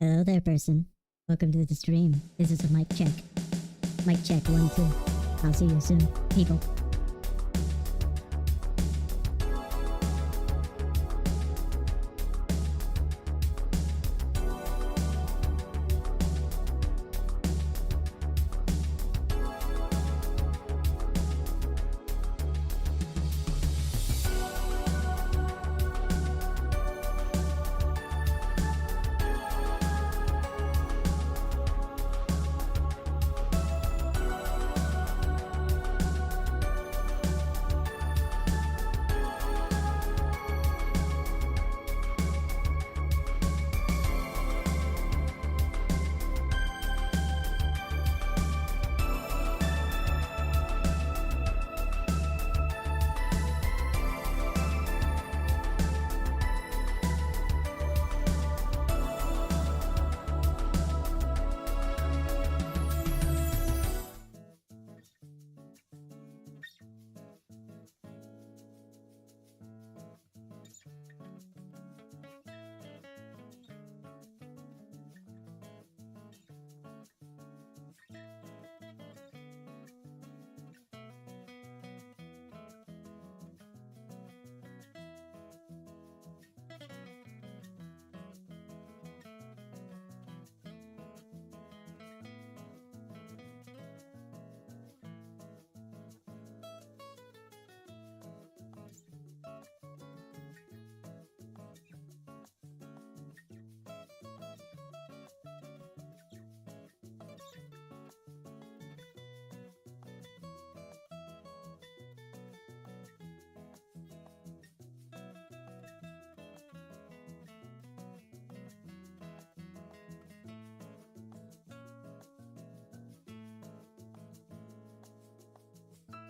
Hello there, person. Welcome to the stream. This is a mic check. Mic check 1, 2. I'll see you soon, people.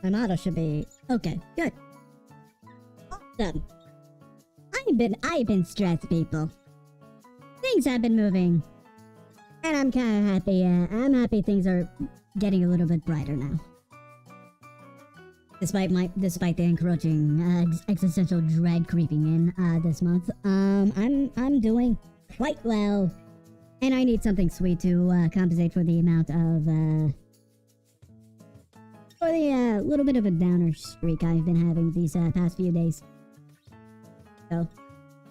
My model should be okay. Good. Awesome. I've been stressed, people. Things have been moving, and I'm kind of happy. I'm happy things are getting a little bit brighter now. Despite the encroaching existential dread creeping in this month, I'm doing quite well, and I need something sweet to compensate for the amount of for the little bit of a downer streak I've been having these past few days. So,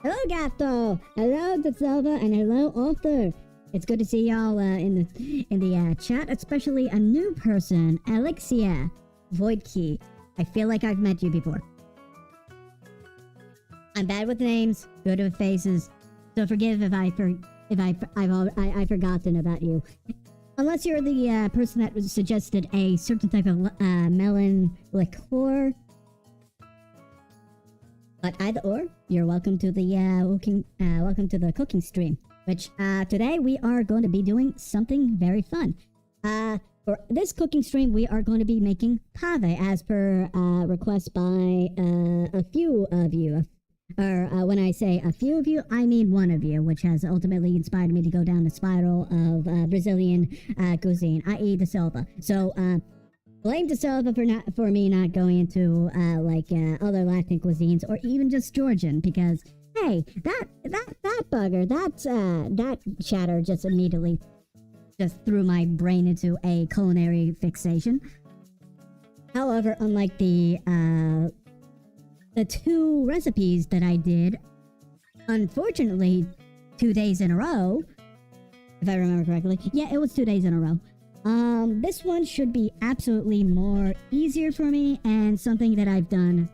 hello Gato, hello DeSilva, and hello Arthur. It's good to see y'all in the chat, especially a new person, Alexia Voidkey. I feel like I've met you before. I'm bad with names, good with faces, so forgive if I've forgotten about you. Unless you're the person that suggested a certain type of melon liqueur. But either or, you're welcome to the cooking stream. Which today we are going to be doing something very fun. For this cooking stream, we are going to be making pave as per request by a few of you. Or when I say a few of you, I mean one of you, which has ultimately inspired me to go down the spiral of Brazilian cuisine, i.e. De Silva. So, blame De Silva for me not going into other Latin cuisines or even just Georgian, because hey, that bugger, that chatter just immediately just threw my brain into a culinary fixation. However, unlike the two recipes that I did, unfortunately, 2 days in a row, if I remember correctly. Yeah, it was 2 days in a row. This one should be absolutely more easier for me and something that I've done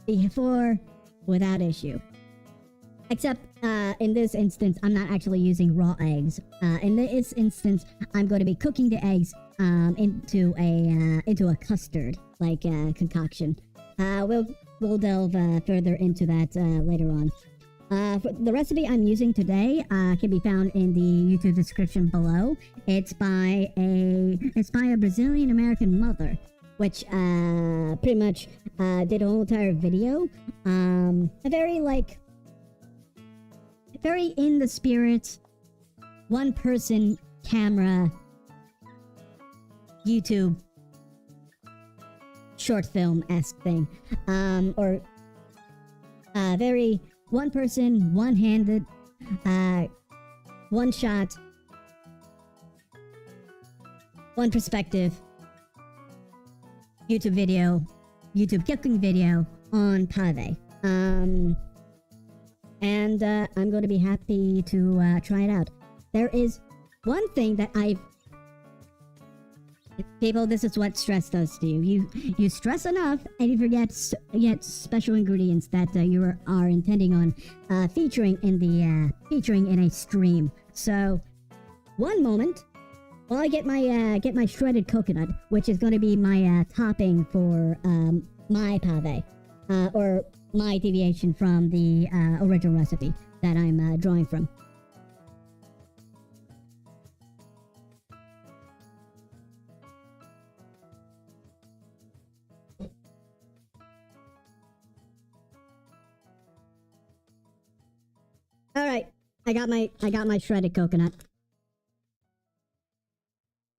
before without issue. Except, in this instance, I'm not actually using raw eggs. In this instance, I'm going to be cooking the eggs, into a custard, concoction. We'll delve further into that later on. The recipe I'm using today can be found in the YouTube description below. It's by a Brazilian American mother, which pretty much did a whole entire video. A very in the spirit, one person camera YouTube short film-esque thing. Or very one person, one-handed one shot, one perspective YouTube cooking video on pave. And I'm going to be happy to try it out. There is one thing that people, this is what stress does to you. You stress enough and you forget special ingredients that you are intending on featuring in a stream. So, one moment, while I get my shredded coconut, which is going to be my topping for my pave, or my deviation from the original recipe that I'm drawing from. All right, I got my shredded coconut.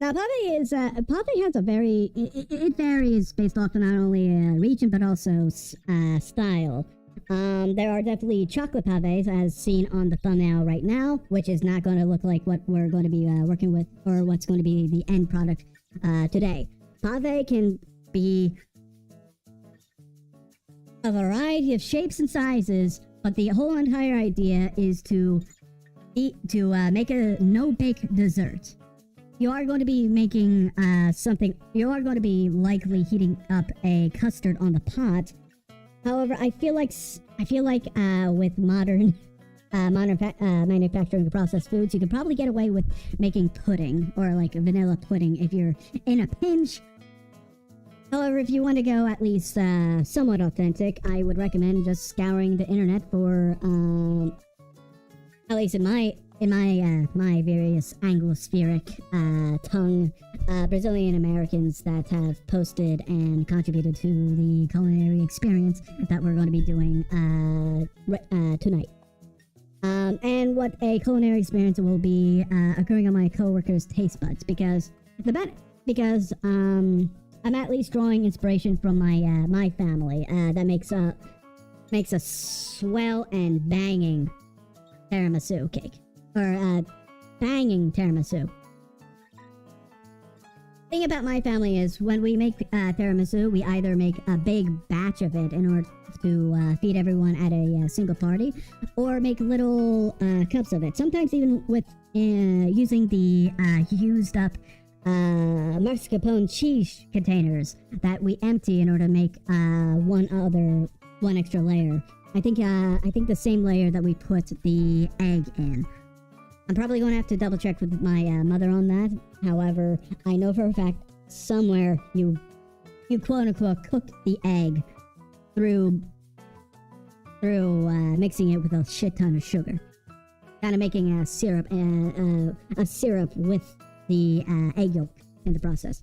Now, pave has a very, it varies based off of not only region, but also style. There are definitely chocolate paves, as seen on the thumbnail right now, which is not going to look like what we're going to be working with, or what's going to be the end product today. Pave can be a variety of shapes and sizes, but the whole entire idea is to make a no-bake dessert. You are going to be making you are going to be likely heating up a custard on the pot. However, I feel like with modern manufacturing processed foods, you could probably get away with making pudding, or like a vanilla pudding if you're in a pinch. However, if you want to go at least somewhat authentic, I would recommend just scouring the internet for, at least in my various Anglospheric tongue Brazilian Americans that have posted and contributed to the culinary experience that we're going to be doing tonight. And what a culinary experience will be occurring on my coworkers' taste buds, because I'm at least drawing inspiration from my family that makes a swell and banging tiramisu cake, or banging tiramisu. Thing about my family is when we make tiramisu, we either make a big batch of it in order to feed everyone at a single party, or make little cups of it. Sometimes even with using the used up mascarpone cheese containers that we empty in order to make one extra layer. I think the same layer that we put the egg in. I'm probably going to have to double check with my mother on that. However, I know for a fact somewhere you quote unquote cooked the egg through mixing it with a shit ton of sugar, kind of making a syrup with the egg yolk in the process.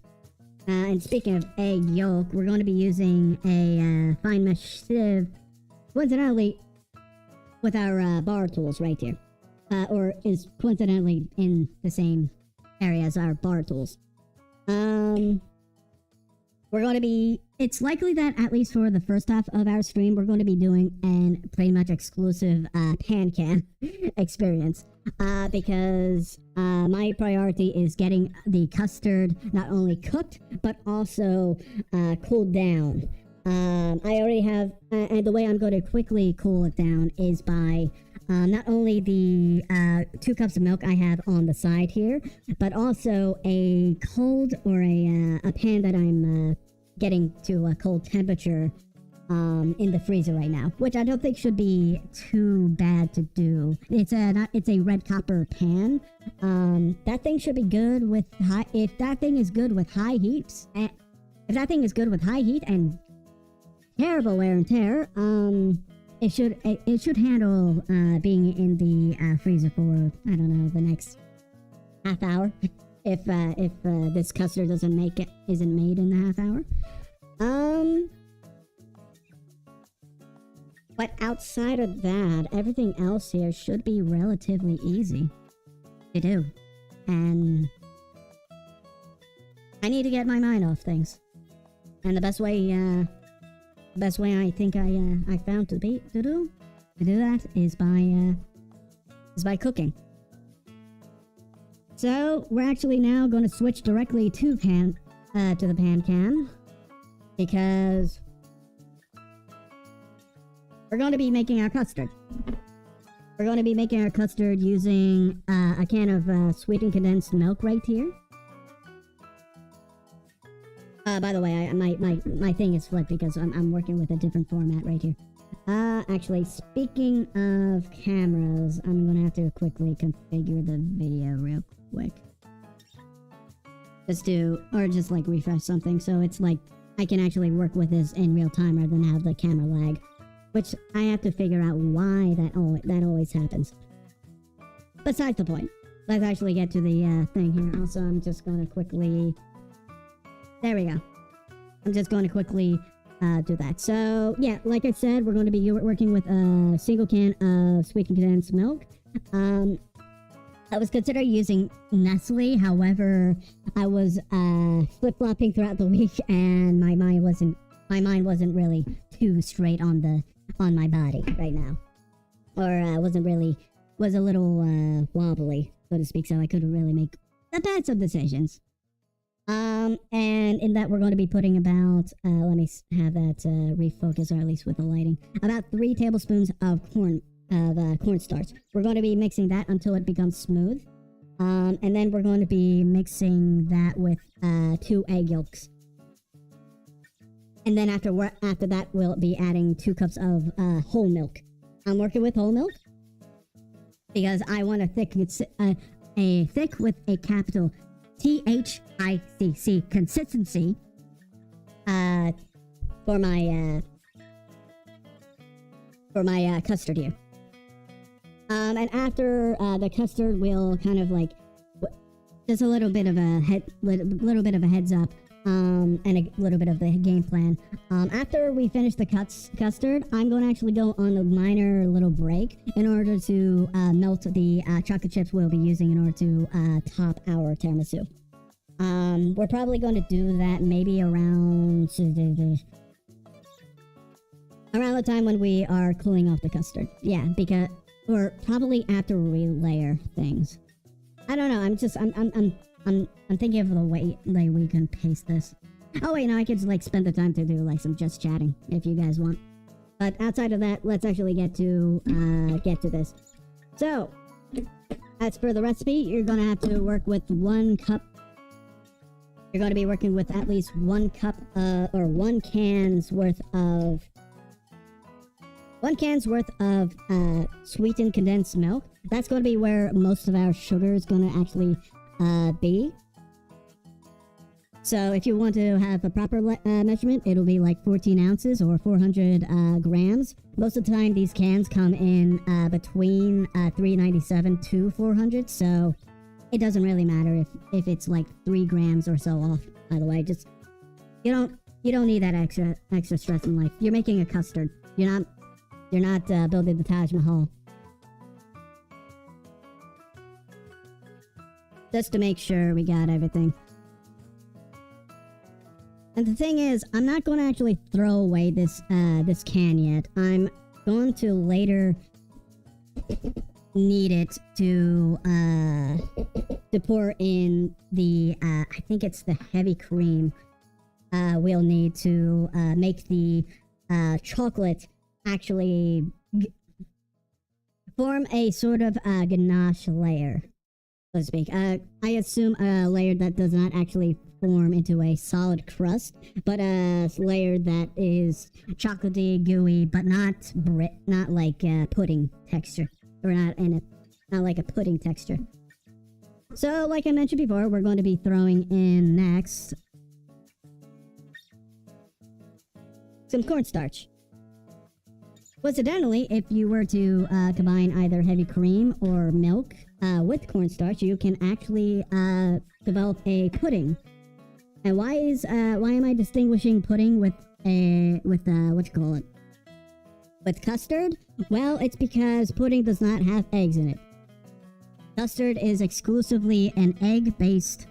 And speaking of egg yolk, we're going to be using a fine mesh sieve, coincidentally, with our bar tools right here. Or is coincidentally in the same area as our bar tools. We're going to be... It's likely that, at least for the first half of our stream, we're going to be doing an pretty much exclusive pan-can experience. Because my priority is getting the custard not only cooked, but also cooled down. I already have... and the way I'm going to quickly cool it down is by... not only the 2 cups of milk I have on the side here, but also a cold, or a pan that I'm getting to a cold temperature in the freezer right now, which I don't think should be too bad to do. It's a red copper pan. That thing should be good with high. If that thing is good with high heat, and terrible wear and tear, it should handle being in the freezer for, I don't know, the next half hour, if this custard isn't made in the half hour. But outside of that, everything else here should be relatively easy to do, and I need to get my mind off things, and the best way I think I found to do that is by cooking. So we're actually now going to switch directly to the pan can, because we're going to be making our custard. We're going to be making our custard using a can of sweetened condensed milk right here. By the way, my thing is flipped because I'm working with a different format right here. Actually, speaking of cameras, I'm gonna have to quickly configure the video real quick. Just like refresh something, so it's like I can actually work with this in real time rather than have the camera lag. Which I have to figure out why that always happens. Besides the point. Let's actually get to the thing here. Also, I'm just gonna quickly... There we go. I'm just going to quickly do that. So, yeah, like I said, we're going to be working with a single can of sweetened condensed milk. I was considering using Nestle, however, I was flip-flopping throughout the week, and my mind wasn't really too straight on my body right now. Or was a little wobbly, so to speak, so I couldn't really make the best of decisions. And in that we're going to be putting about, let me have that refocus, or at least with the lighting, about 3 tablespoons of cornstarch. We're going to be mixing that until it becomes smooth. And then we're going to be mixing that with 2 egg yolks. And then after that, we'll be adding 2 cups of whole milk. I'm working with whole milk because I want a thick with a capital THICC consistency for my custard here. And after the custard, we'll kind of like just a little bit of a heads up, and a little bit of the game plan. After we finish the custard, I'm going to actually go on a minor little break in order to melt the chocolate chips we'll be using in order to top our tiramisu. We're probably going to do that maybe around the time when we are cooling off the custard. Yeah, or probably after we layer things. I don't know. I'm thinking of the way we can paste this. Oh wait, no, I could like spend the time to do like some just chatting if you guys want. But outside of that, let's actually get to this. So, as for the recipe, you're gonna have to work with 1 cup. You're going to be working with at least 1 cup or 1 can's worth of sweetened condensed milk. That's going to be where most of our sugar is going to actually be. So if you want to have a proper measurement, it'll be like 14 ounces or 400 grams. Most of the time, these cans come in between 397 to 400, so it doesn't really matter if it's like 3 grams or so off. By the way, just you don't need that extra stress in life. You're making a custard. You're not building the Taj Mahal. Just to make sure we got everything. And the thing is, I'm not going to actually throw away this can yet. I'm going to later need it to pour in the I think it's the heavy cream we'll need to make the chocolate actually form a sort of ganache layer, so to speak. I assume a layer that does not actually form into a solid crust, but a layer that is chocolatey, gooey, but not like pudding texture. Or not like a pudding texture. So, like I mentioned before, we're going to be throwing in next some cornstarch. Coincidentally, if you were to combine either heavy cream or milk with cornstarch, you can actually develop a pudding. And why am I distinguishing pudding with with custard? Well, it's because pudding does not have eggs in it. Custard is exclusively an egg-based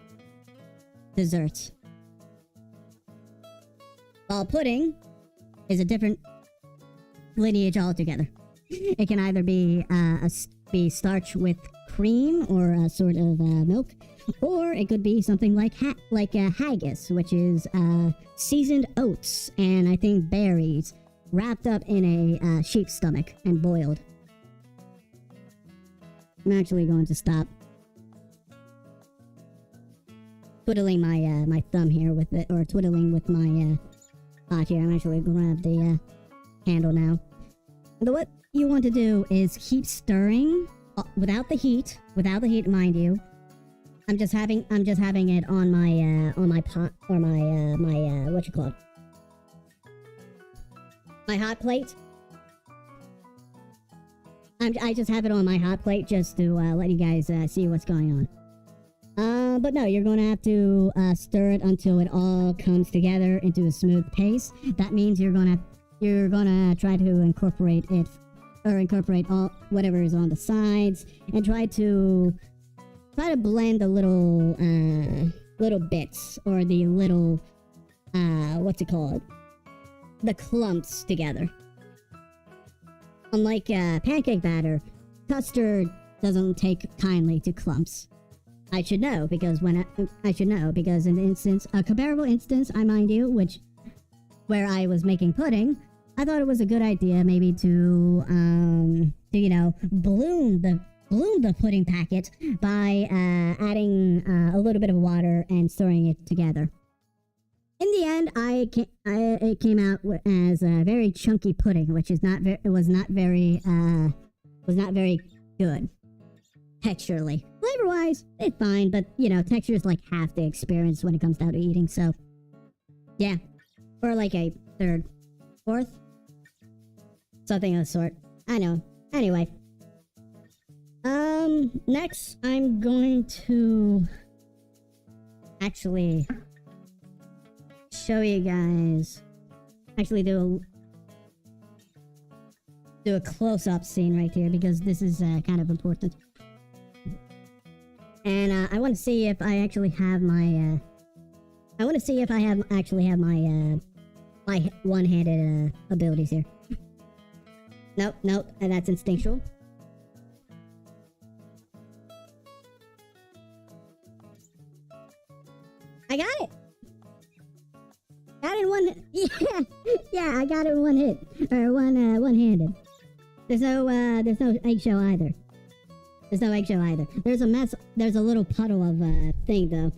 dessert. While pudding is a different lineage altogether. It can either be starch with cream or a sort of milk, or it could be something like haggis, which is seasoned oats and I think berries wrapped up in a sheep's stomach and boiled. I'm actually going to stop twiddling my thumb here with it, or twiddling with my pot here. I'm actually going to grab the handle now. And what you want to do is keep stirring without the heat, mind you. I'm just having it on my pot, or my what you call it, my hot plate. I just have it on my hot plate just to let you guys see what's going on. But no, you're going to have to stir it until it all comes together into a smooth paste. That means you're gonna try to incorporate it, or incorporate all whatever is on the sides, and try to blend the little bits, or the little what's it called, the clumps together. Unlike pancake batter, custard doesn't take kindly to clumps. I should know because in a comparable instance, I mind you, where I was making pudding, I thought it was a good idea maybe to bloom the pudding packet by adding a little bit of water and stirring it together. In the end, it came out as a very chunky pudding, which was not very good texturally. Flavor-wise, it's fine, but texture is like half the experience when it comes down to eating. So, yeah, or like a third, fourth, something of the sort. I know. Anyway, next I'm going to actually show you guys, do a close-up scene right here, because this is kind of important. And I want to see if I actually have my my one-handed abilities here. Nope, and that's instinctual. I got it. Got it in one. Yeah, I got it in one hit, or one-handed. There's no eggshell either. There's a little puddle of thing though.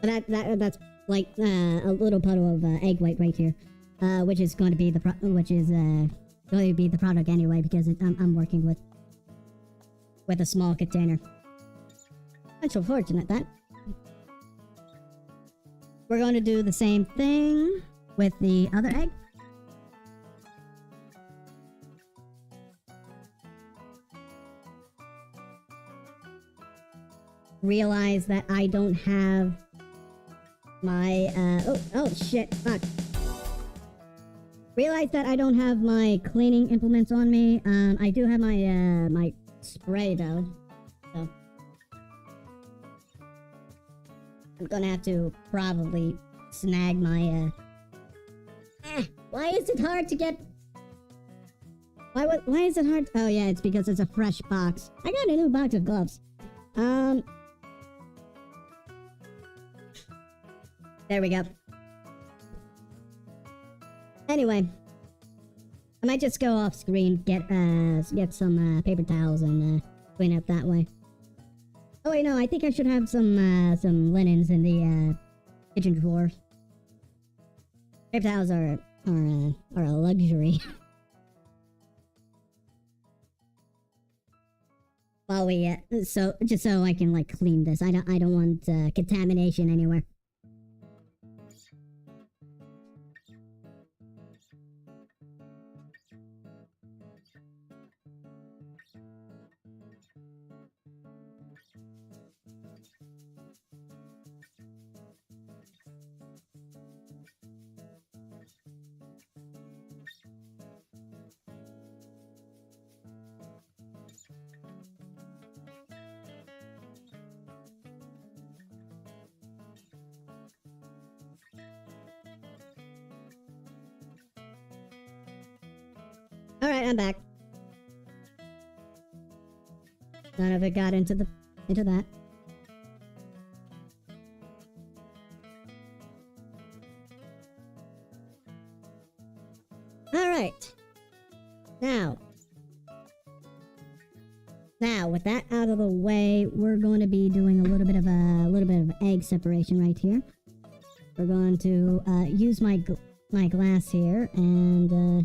But that's like a little puddle of egg white right here, which is going to be the product anyway, because I'm working with a small container. That's unfortunate that. We're going to do the same thing with the other egg. Realize that I don't have my, oh shit, fuck. Realize that I don't have my cleaning implements on me. I do have my, my spray though, so. I'm gonna have to probably snag my, why is it hard to get... Why is it hard? Oh yeah, it's because it's a fresh box. I got a new box of gloves. There we go. Anyway, I might just go off screen, get some paper towels and clean up that way. Oh wait, no, I think I should have some linens in the kitchen drawer. Paper towels are a luxury. While we just so I can like clean this. I don't want contamination anywhere. Alright, I'm back. None of it got into that. All right. Now, with that out of the way, we're going to be doing a little bit of egg separation right here. We're going to use my glass here and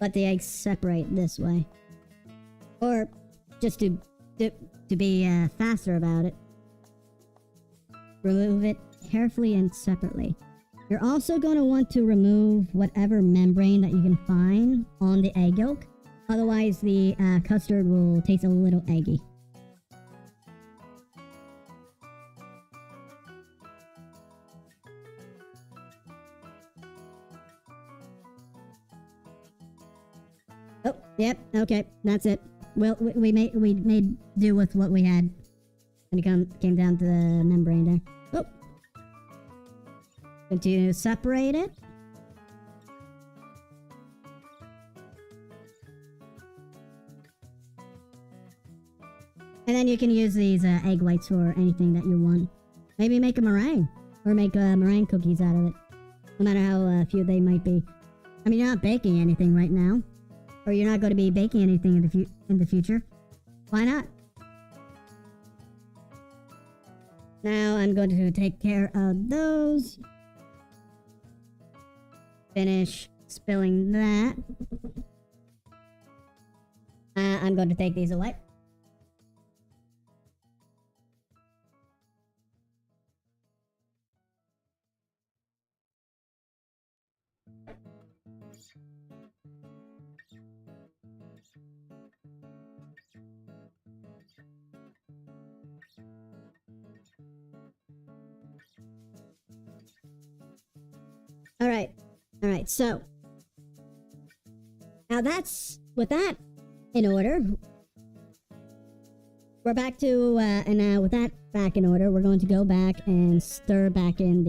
let the eggs separate this way, or just to be faster about it. Remove it carefully and separately. You're also going to want to remove whatever membrane that you can find on the egg yolk. Otherwise, the custard will taste a little eggy. Oh, yep, okay, that's it. Well, we made do with what we had when it came down to the membrane there. Oh. Continue to separate it. And then you can use these egg whites for anything that you want. Maybe make a meringue. Or make meringue cookies out of it. No matter how few they might be. I mean, you're not baking anything right now. Or you're not going to be baking anything in the future. Why not? Now I'm going to take care of those. Finish spilling that. I'm going to take these away. Alright, so now with that in order, we're back to, and now with that back in order, we're going to go back and stir back in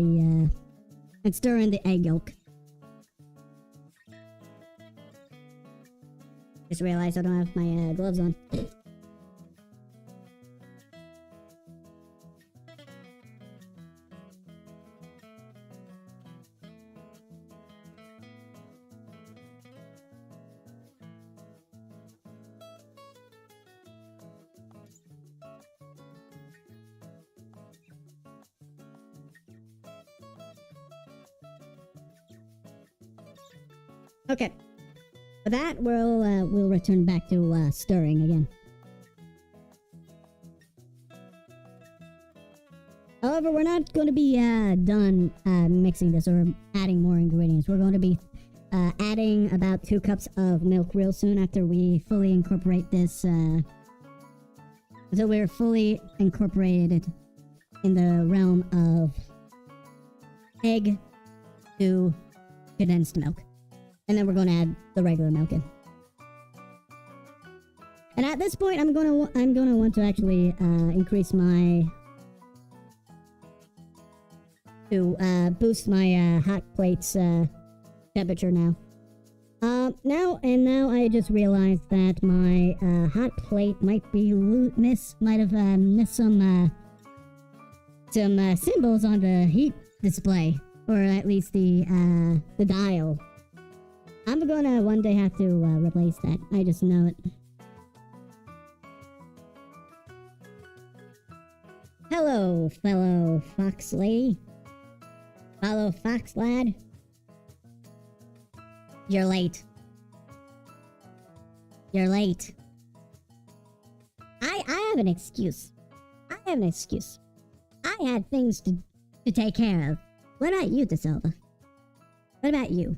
the egg yolk. Just realized I don't have my gloves on. Okay. For that, we'll return back to stirring again. However, we're not going to be done mixing this or adding more ingredients. We're going to be adding about 2 cups of milk real soon after we fully incorporate this. Until we're fully incorporated in the realm of egg to condensed milk. And then we're going to add the regular milk in. And at this point, I'm going to want to actually increase my boost my hot plate's temperature now. Now I just realized that my hot plate might have missed some symbols on the heat display, or at least the dial. I'm gonna one day have to replace that. I just know it. Hello, fellow fox lady. Fellow fox lad. You're late. You're late. I have an excuse. I had things to take care of. What about you, DeSilva? What about you?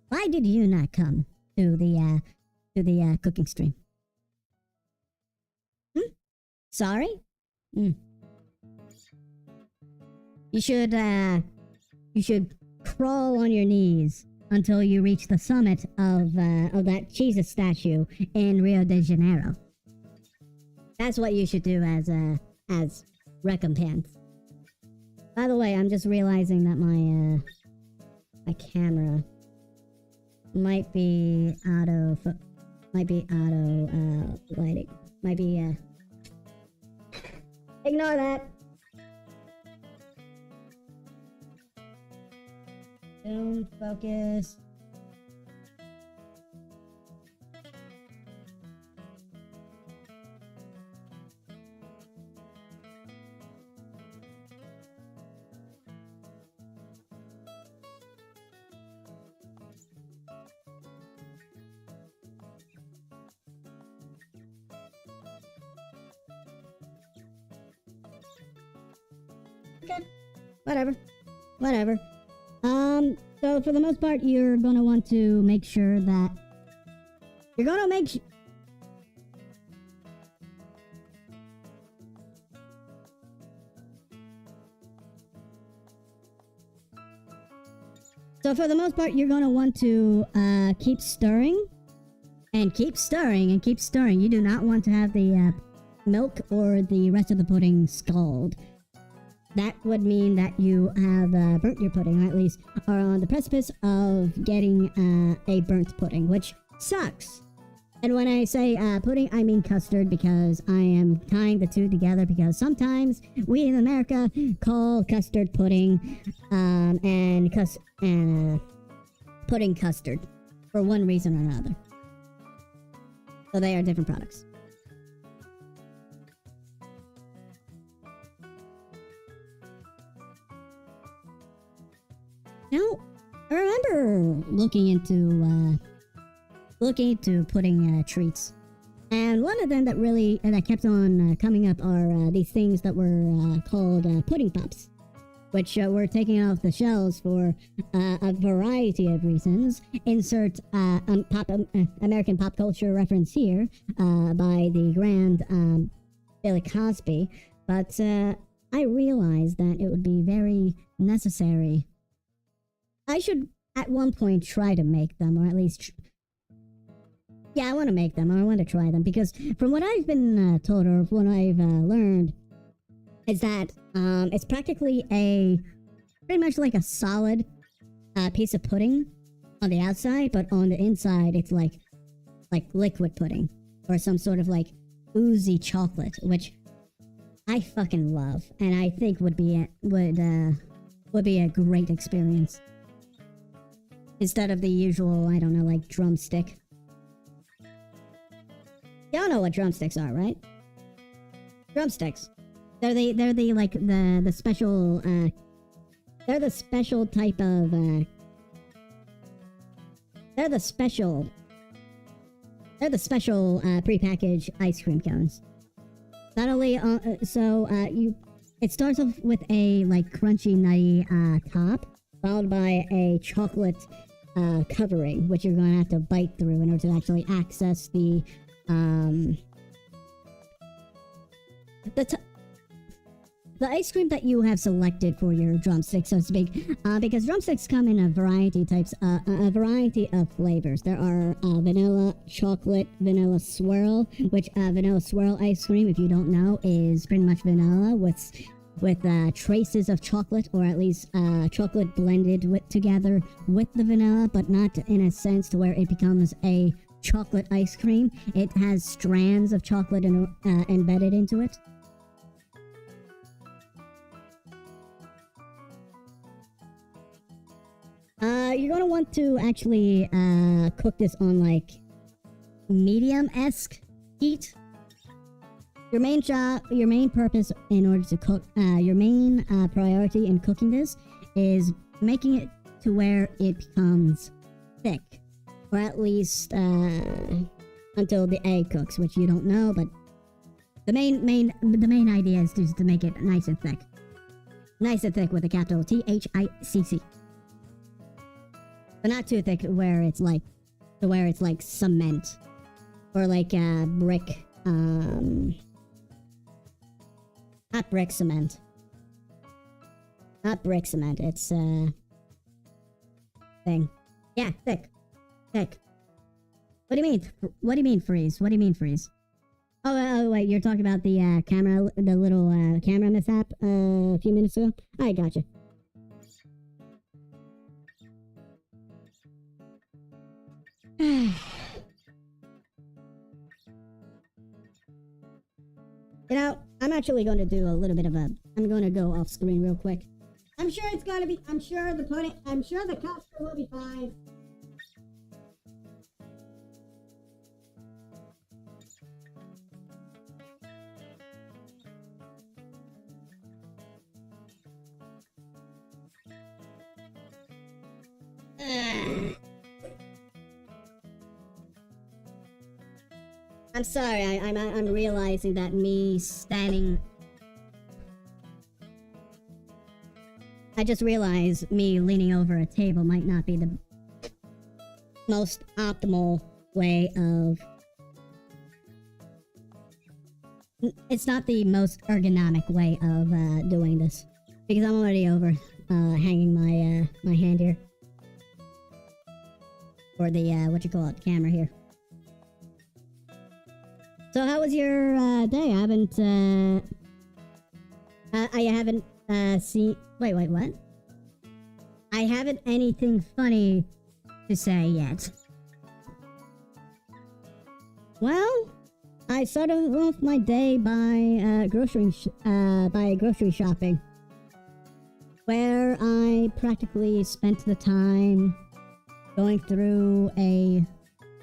Why did you not come to the cooking stream? Sorry? You should crawl on your knees until you reach the summit of that Jesus statue in Rio de Janeiro. That's what you should do as recompense. By the way, I'm just realizing that my camera Might be auto lighting. Might be ignore that. Zoom, focus. Okay. Whatever. So for the most part, you're gonna want to make sure that you're gonna make So for the most part, you're gonna want to keep stirring and keep stirring and keep stirring. You do not want to have the milk or the rest of the pudding scald. That would mean that you have burnt your pudding, or at least are on the precipice of getting a burnt pudding, which sucks. And when I say pudding, I mean custard, because I am tying the two together, because sometimes we in America call custard pudding and pudding custard for one reason or another. So they are different products. Now, I remember looking into pudding treats, and one of them that kept on coming up are these things that were called pudding pops, which were taken off the shelves for a variety of reasons. Insert American pop culture reference here by the grand Billy Cosby, but I realized that it would be very necessary. I should at one point try to make them, or at least I want to make them, or I want to try them, because from what I've been told, or what I've learned, is that it's practically pretty much like a solid piece of pudding on the outside, but on the inside it's like liquid pudding, or some sort of like oozy chocolate, which I fucking love, and I think would be a great experience. Instead of the usual, I don't know, like drumstick. Y'all know what drumsticks are, right? Drumsticks. They're the special they're the special type of they're the special prepackaged ice cream cones. Not only it starts off with a like crunchy nutty top, followed by a chocolate covering, which you're going to have to bite through in order to actually access the ice cream that you have selected for your drumstick, so to speak, because drumsticks come in a variety of flavors. There are vanilla, chocolate, vanilla swirl, which vanilla swirl ice cream, if you don't know, is pretty much vanilla with traces of chocolate, or at least chocolate blended together with the vanilla, but not in a sense to where it becomes a chocolate ice cream. It has strands of chocolate embedded into it. You're going to want to actually cook this on like medium-esque heat. Your main purpose in order to cook, your main priority in cooking this is making it to where it becomes thick, or at least until the egg cooks, which you don't know, but the main idea is just to make it nice and thick with a capital THICC, but not too thick where it's like cement, or like brick. Not brick cement. It's thing. Yeah, thick. What do you mean? What do you mean freeze? What do you mean freeze? Oh, wait, you're talking about the the little camera mishap a few minutes ago? I gotcha. You know, I'm actually going to do a little bit of a... I'm going to go off screen real quick. I'm sure it's going to be... I'm sure the costume will be fine. I'm sorry, I'm realizing that me standing... I just realized me leaning over a table might not be the most optimal way of... It's not the most ergonomic way of doing this. Because I'm already over hanging my hand here. Or the, what you call it, camera here. So how was your day? I haven't seen... Wait, what? I haven't anything funny to say yet. Well, I started off my day by grocery shopping, where I practically spent the time going through a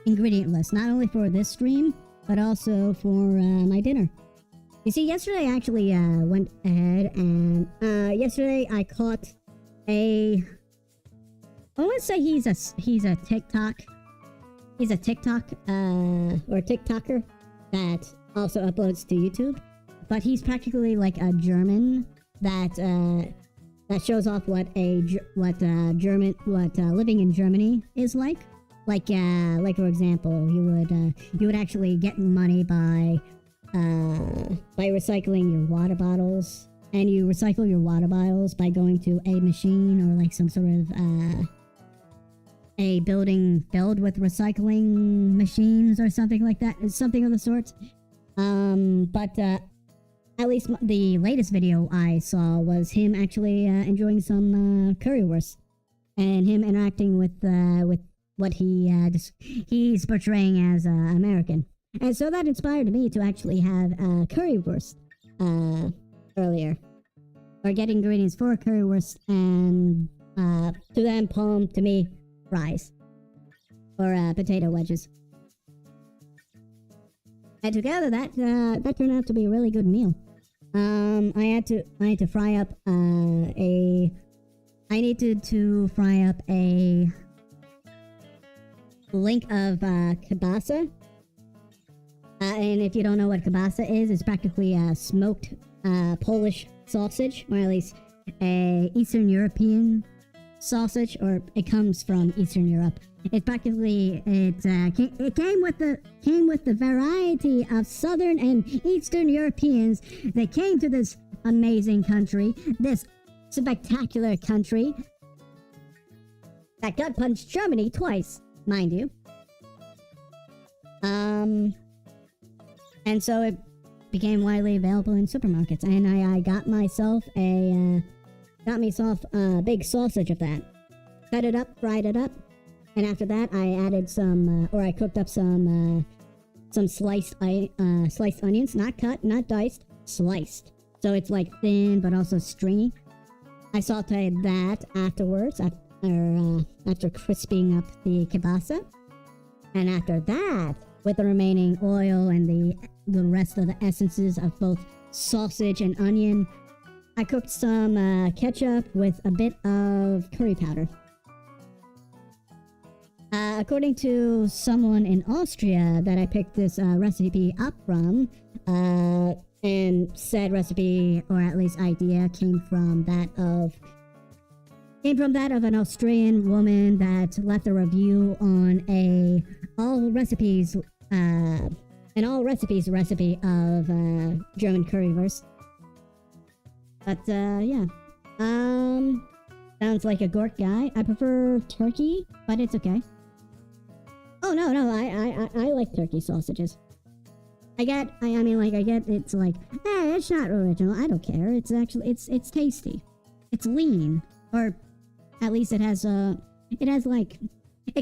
ingredient list, not only for this stream, but also for my dinner. You see, yesterday I actually went ahead and yesterday I caught I want to say he's a TikTok. He's a TikTok or TikToker that also uploads to YouTube, but he's practically like a German that shows off what living in Germany is like. Like for example, you would actually get money by recycling your water bottles, and you recycle your water bottles by going to a machine or like some sort of a building filled with recycling machines or something like that, something of the sort. But at least the latest video I saw was him actually enjoying some currywurst, and him interacting with what he's portraying as American. And so that inspired me to actually have currywurst earlier. Or get ingredients for currywurst and to them palm to me fries. Or potato wedges. And together that turned out to be a really good meal. I had to fry up I needed to fry up a link of kielbasa. And if you don't know what kielbasa is, it's practically a smoked Polish sausage, or at least a Eastern European sausage, or it comes from Eastern Europe. It practically it came with the variety of Southern and Eastern Europeans that came to this amazing country, this spectacular country that gut punched Germany twice, mind you. And so it became widely available in supermarkets, and I got myself a big sausage of that. Cut it up, fried it up, and after that I added I cooked up some sliced onions, not cut, not diced, sliced. So it's like thin but also stringy. I sauteed that afterwards, after crisping up the kielbasa, and after that, with the remaining oil and the rest of the essences of both sausage and onion, I cooked some ketchup with a bit of curry powder. According to someone in Austria that I picked this recipe up from, and said recipe, or at least idea, came from that of an Australian woman that left a review on all recipes recipe of German currywurst. But yeah, sounds like a Gork guy. I prefer turkey, but it's okay. Oh no, I like turkey sausages. I get it's like, hey, it's not original. I don't care. It's actually it's tasty. It's lean, or at least it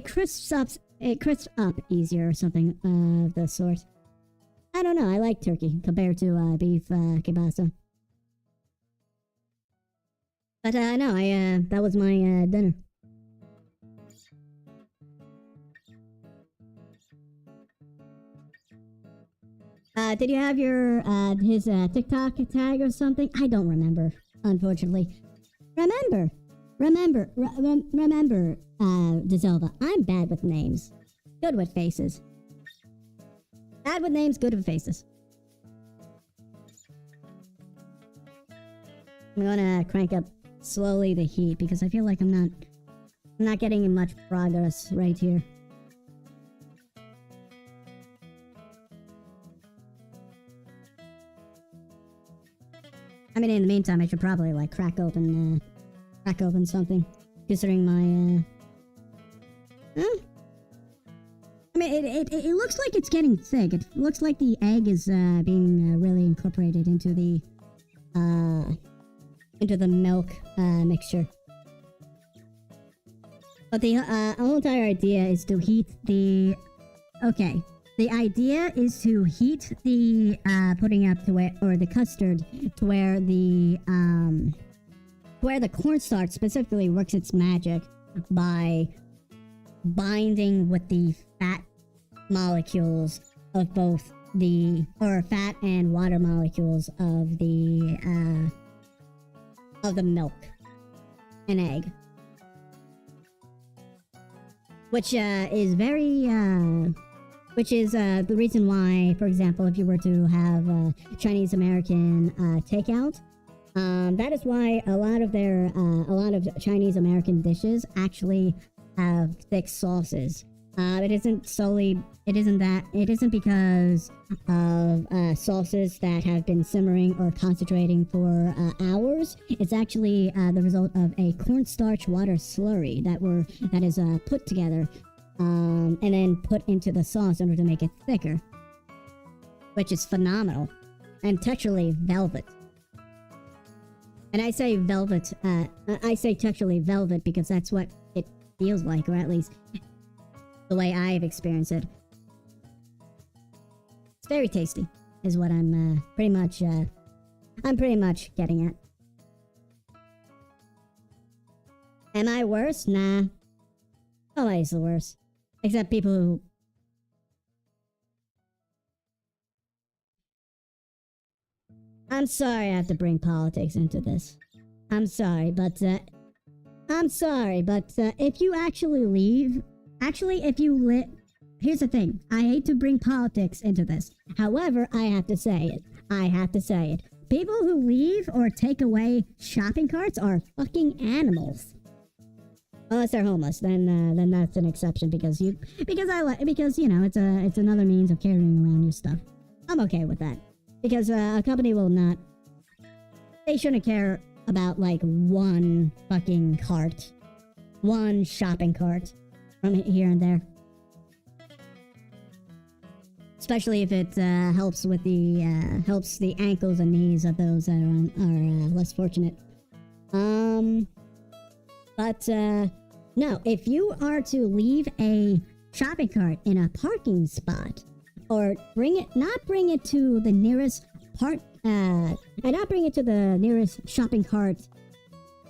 crisps it crisps up easier or something of the sort. I don't know. I like turkey compared to beef kielbasa. But no, that was my dinner. Did you have your his TikTok tag or something? I don't remember, unfortunately. Remember, DeSelva, I'm bad with names. Good with faces. Bad with names, good with faces. I'm gonna crank up slowly the heat because I feel like I'm not getting much progress right here. I mean, in the meantime, I should probably like crack open something, considering my I mean, it looks like it's getting thick. It looks like the egg is being really incorporated into the milk mixture. But the whole entire idea is to heat the. Okay, the idea is to heat the pudding up to where, or the custard to where the cornstarch specifically works its magic by binding with the fat molecules of both fat and water molecules of the milk and egg, which is the reason why, for example, if you were to have Chinese American takeout, that is why a lot of Chinese American dishes actually have thick sauces. It isn't because of sauces that have been simmering or concentrating for hours. It's actually the result of a cornstarch water slurry that is put together and then put into the sauce in order to make it thicker, which is phenomenal and texturally velvet. And I say velvet. I say texturally velvet because that's what it feels like, or at least the way I've experienced it. It's very tasty, is what I'm pretty much getting at. Am I worse? Nah. Nobody's the worst. Except people who... I'm sorry I have to bring politics into this. I'm sorry, but if you actually leave... Here's the thing. I hate to bring politics into this. However, I have to say it. People who leave or take away shopping carts are fucking animals. Unless they're homeless, then that's an exception because you know it's another means of carrying around your stuff. I'm okay with that because a company will not. They shouldn't care about like one fucking cart, one shopping cart from here and there. Especially if it helps the ankles and knees of those that are less fortunate. But no, if you are to leave a shopping cart in a parking spot, or not bring it to the nearest shopping cart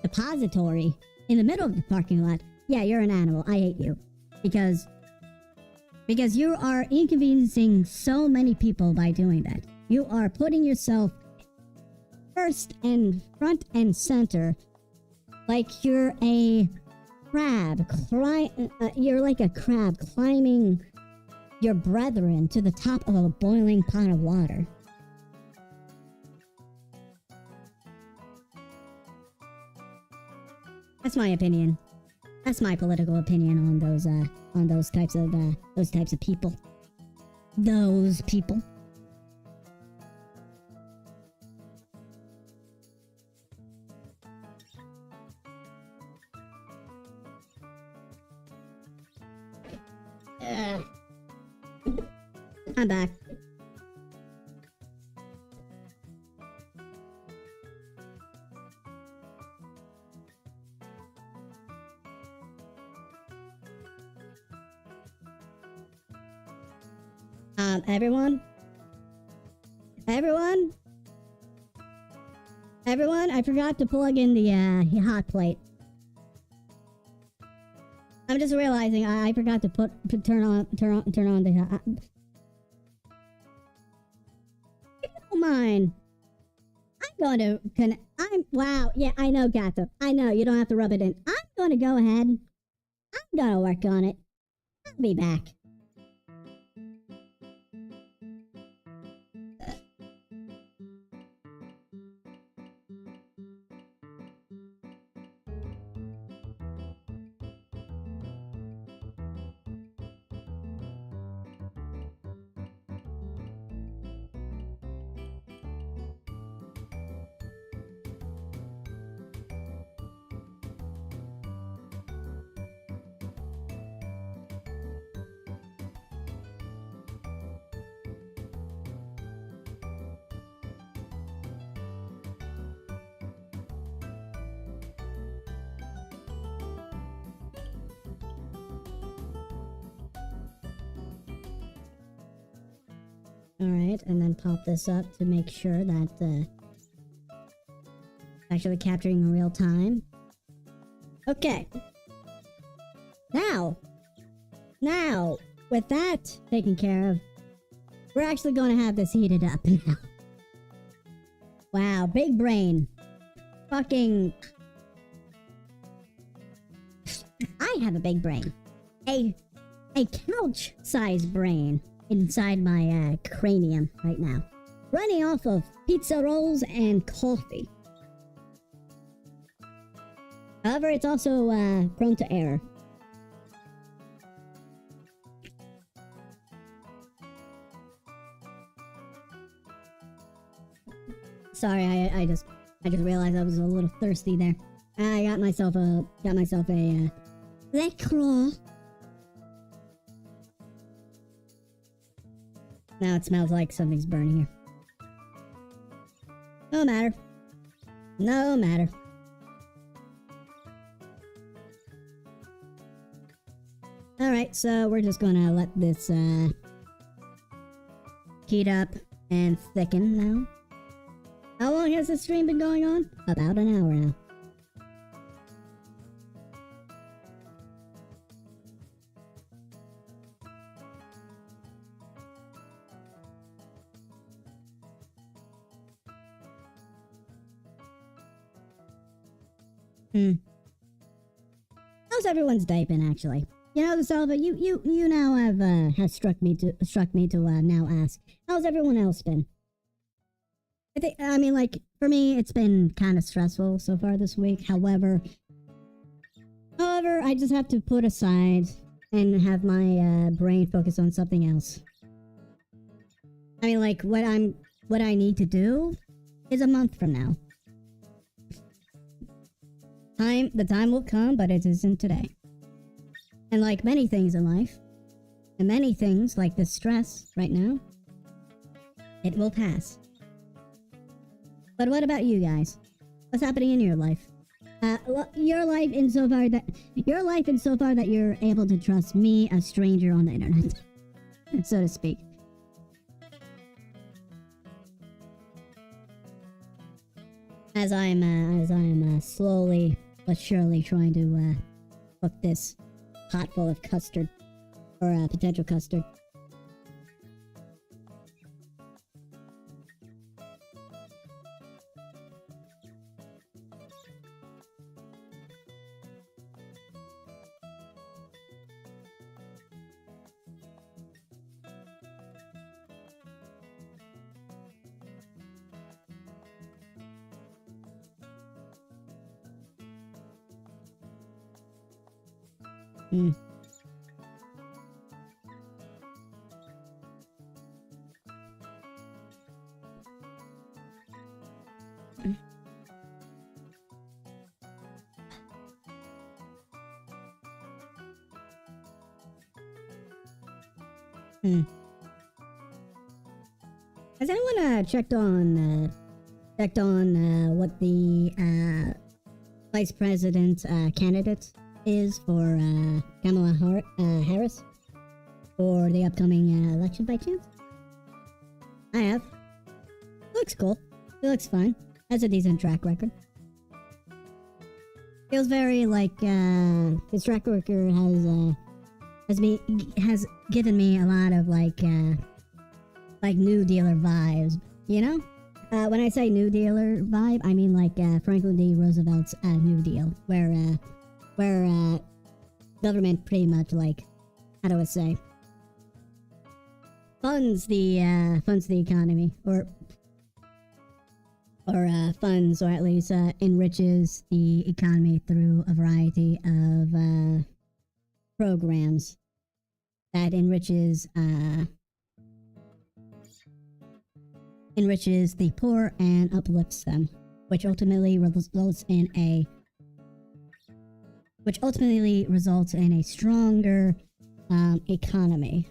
depository in the middle of the parking lot, yeah, you're an animal. I hate you. Because you are inconveniencing so many people by doing that. You are putting yourself front and center, like you're a crab. You're like a crab climbing your brethren to the top of a boiling pot of water. That's my opinion. That's my political opinion on those types of people. Those people. I'm back. Everyone? Everyone? Everyone, I forgot to plug in the hot plate. I'm just realizing I forgot to turn on the if you don't mind, I'm going to wow, yeah, I know, Gato. I know, you don't have to rub it in. I'm going to go ahead. I'm going to work on it. I'll be back. Alright, and then pop this up to make sure that actually capturing in real time. Okay. Now, with that taken care of, we're actually going to have this heated up now. Wow, big brain. Fucking... I have a big brain. A couch-sized brain inside my cranium right now. Running off of pizza rolls and coffee. However, it's also prone to error. Sorry, I just realized I was a little thirsty there. I got myself a LaCroix. Now it smells like something's burning here. No matter. No matter. Alright, so we're just gonna let this heat up and thicken now. How long has this stream been going on? About an hour now. How's everyone's day been, actually? You know, Salva, you now have struck me to now ask, how's everyone else been? I mean, like, for me, it's been kind of stressful so far this week. However, I just have to put aside and have my brain focus on something else. I mean, like, what I need to do is a month from now. The time will come, but it isn't today. And like many things in life, and many things like this stress right now, it will pass. But what about you guys? What's happening in your life? Your life insofar that you're able to trust me, a stranger on the internet, so to speak. As I'm slowly but surely trying to cook this pot full of custard, or potential custard. Has anyone checked on what the vice president candidate is for Kamala Harris? for the upcoming election by chance? I have. Looks cool. It looks fine. Has a decent track record. Feels very like his track record has given me a lot of like New Dealer vibes. You know, when I say New Dealer vibe, I mean like Franklin D. Roosevelt's New Deal, where government pretty much like, how do I say, funds the economy, or funds, or at least enriches the economy through a variety of programs that enriches the poor and uplifts them, which ultimately results in a stronger economy,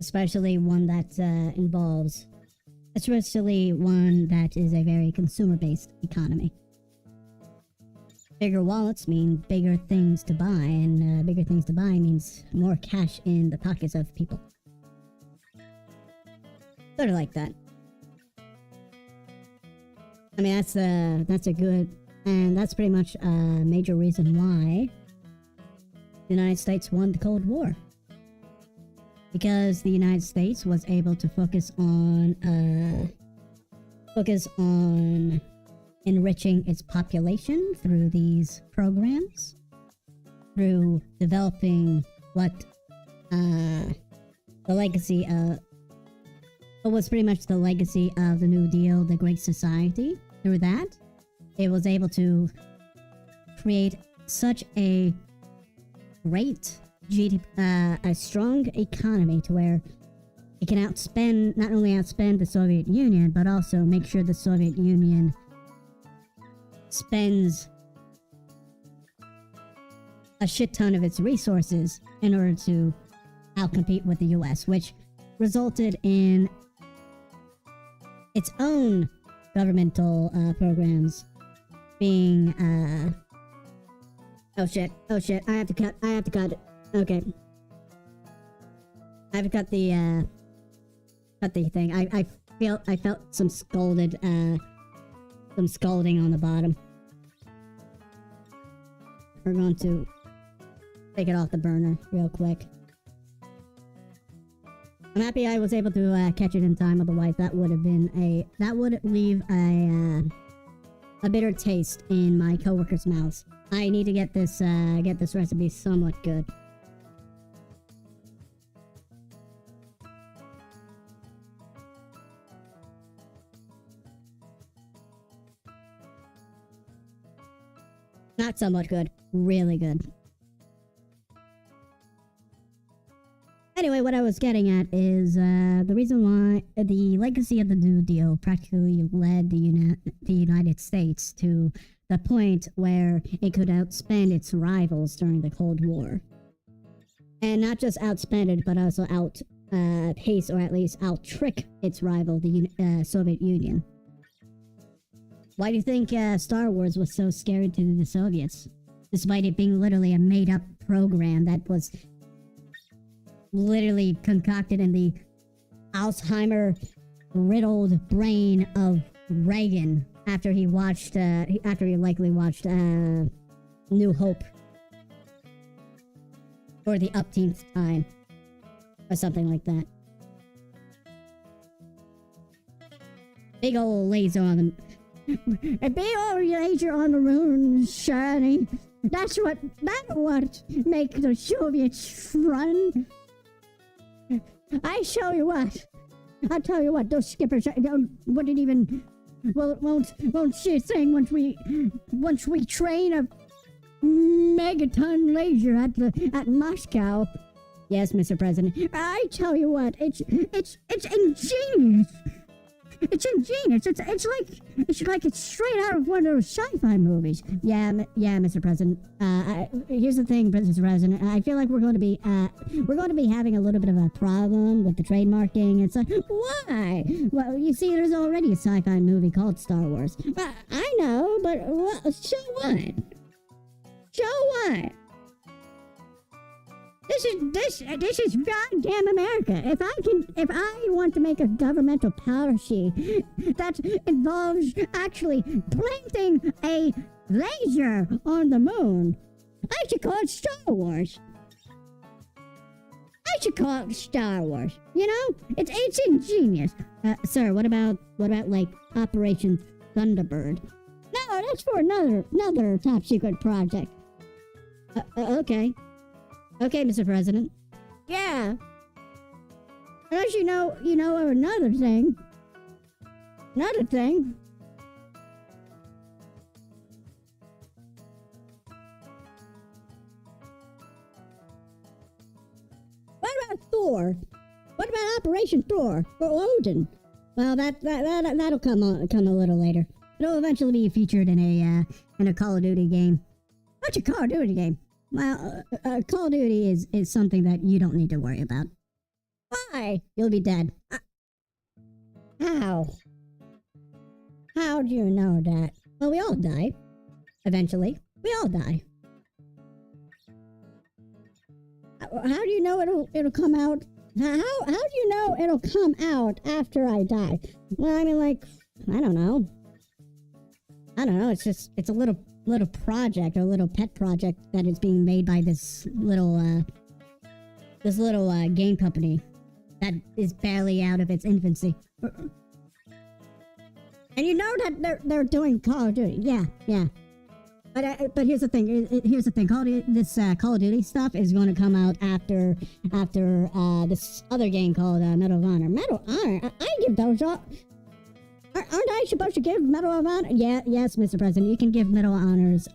especially one that is a very consumer-based economy. Bigger wallets mean bigger things to buy, and bigger things to buy means more cash in the pockets of people. Sort of like that. I mean, that's a good, and that's pretty much a major reason why the United States won the Cold War. Because the United States was able to focus on enriching its population through these programs, through developing what was pretty much the legacy of the New Deal, the Great Society. Through that, it was able to create such a great a strong economy to where it can not only outspend the Soviet Union, but also make sure the Soviet Union spends a shit ton of its resources in order to outcompete with the US, which resulted in its own governmental programs being oh shit, I have to cut it. Okay. I have to cut the thing. I felt some scalding on the bottom. We're going to take it off the burner real quick. I'm happy I was able to catch it in time, otherwise that would leave a bitter taste in my coworkers' mouths. I need to get this recipe somewhat good. Not somewhat good, really good. Anyway, what I was getting at is the reason why the legacy of the New Deal practically led the United States to the point where it could outspend its rivals during the Cold War. And not just outspend it, but also outpace, or at least out-trick its rival, the Soviet Union. Why do you think Star Wars was so scary to the Soviets? Despite it being literally a made-up program that was literally concocted in the Alzheimer-riddled brain of Reagan after he likely watched New Hope for the upteenth time, or something like that. Big ol' laser on them. A big old laser on the moon, shining. That's what make the Soviets run. I tell you what, those skippers won't see a thing once we train a megaton laser at Moscow. Yes, Mr. President. I tell you what, it's ingenious. It's ingenious. It's like it's straight out of one of those sci-fi movies. Yeah, Mr. President. Here's the thing, Mr. President. I feel like we're going to be having a little bit of a problem with the trademarking. It's like, why? Well, you see, there's already a sci-fi movie called Star Wars. I know, but so what? So what? This is goddamn America. If I want to make a governmental policy that involves actually planting a laser on the moon, I should call it Star Wars. I should call it Star Wars. You know, it's ingenious. Sir, what about like Operation Thunderbird? No, that's for another top secret project. Okay. Okay, Mr. President. Yeah. Unless you know of another thing. Another thing. What about Thor? What about Operation Thor or Odin? Well, that'll come a little later. It'll eventually be featured in a Call of Duty game. What's a Call of Duty game? Well, Call of Duty is something that you don't need to worry about. Why? You'll be dead. How? How do you know that? Well, we all die. Eventually. We all die. How do you know it'll come out? How do you know it'll come out after I die? Well, I mean, like, I don't know. It's a little project, or a little pet project that is being made by this little game company that is barely out of its infancy. And you know that they're doing Call of Duty. Yeah. But here's the thing. Call of Duty stuff is going to come out after this other game called Medal of Honor. Medal of Honor? I give those up. Aren't I supposed to give Medal of Honor? Yes, Mr. President. You can give Medal of Honors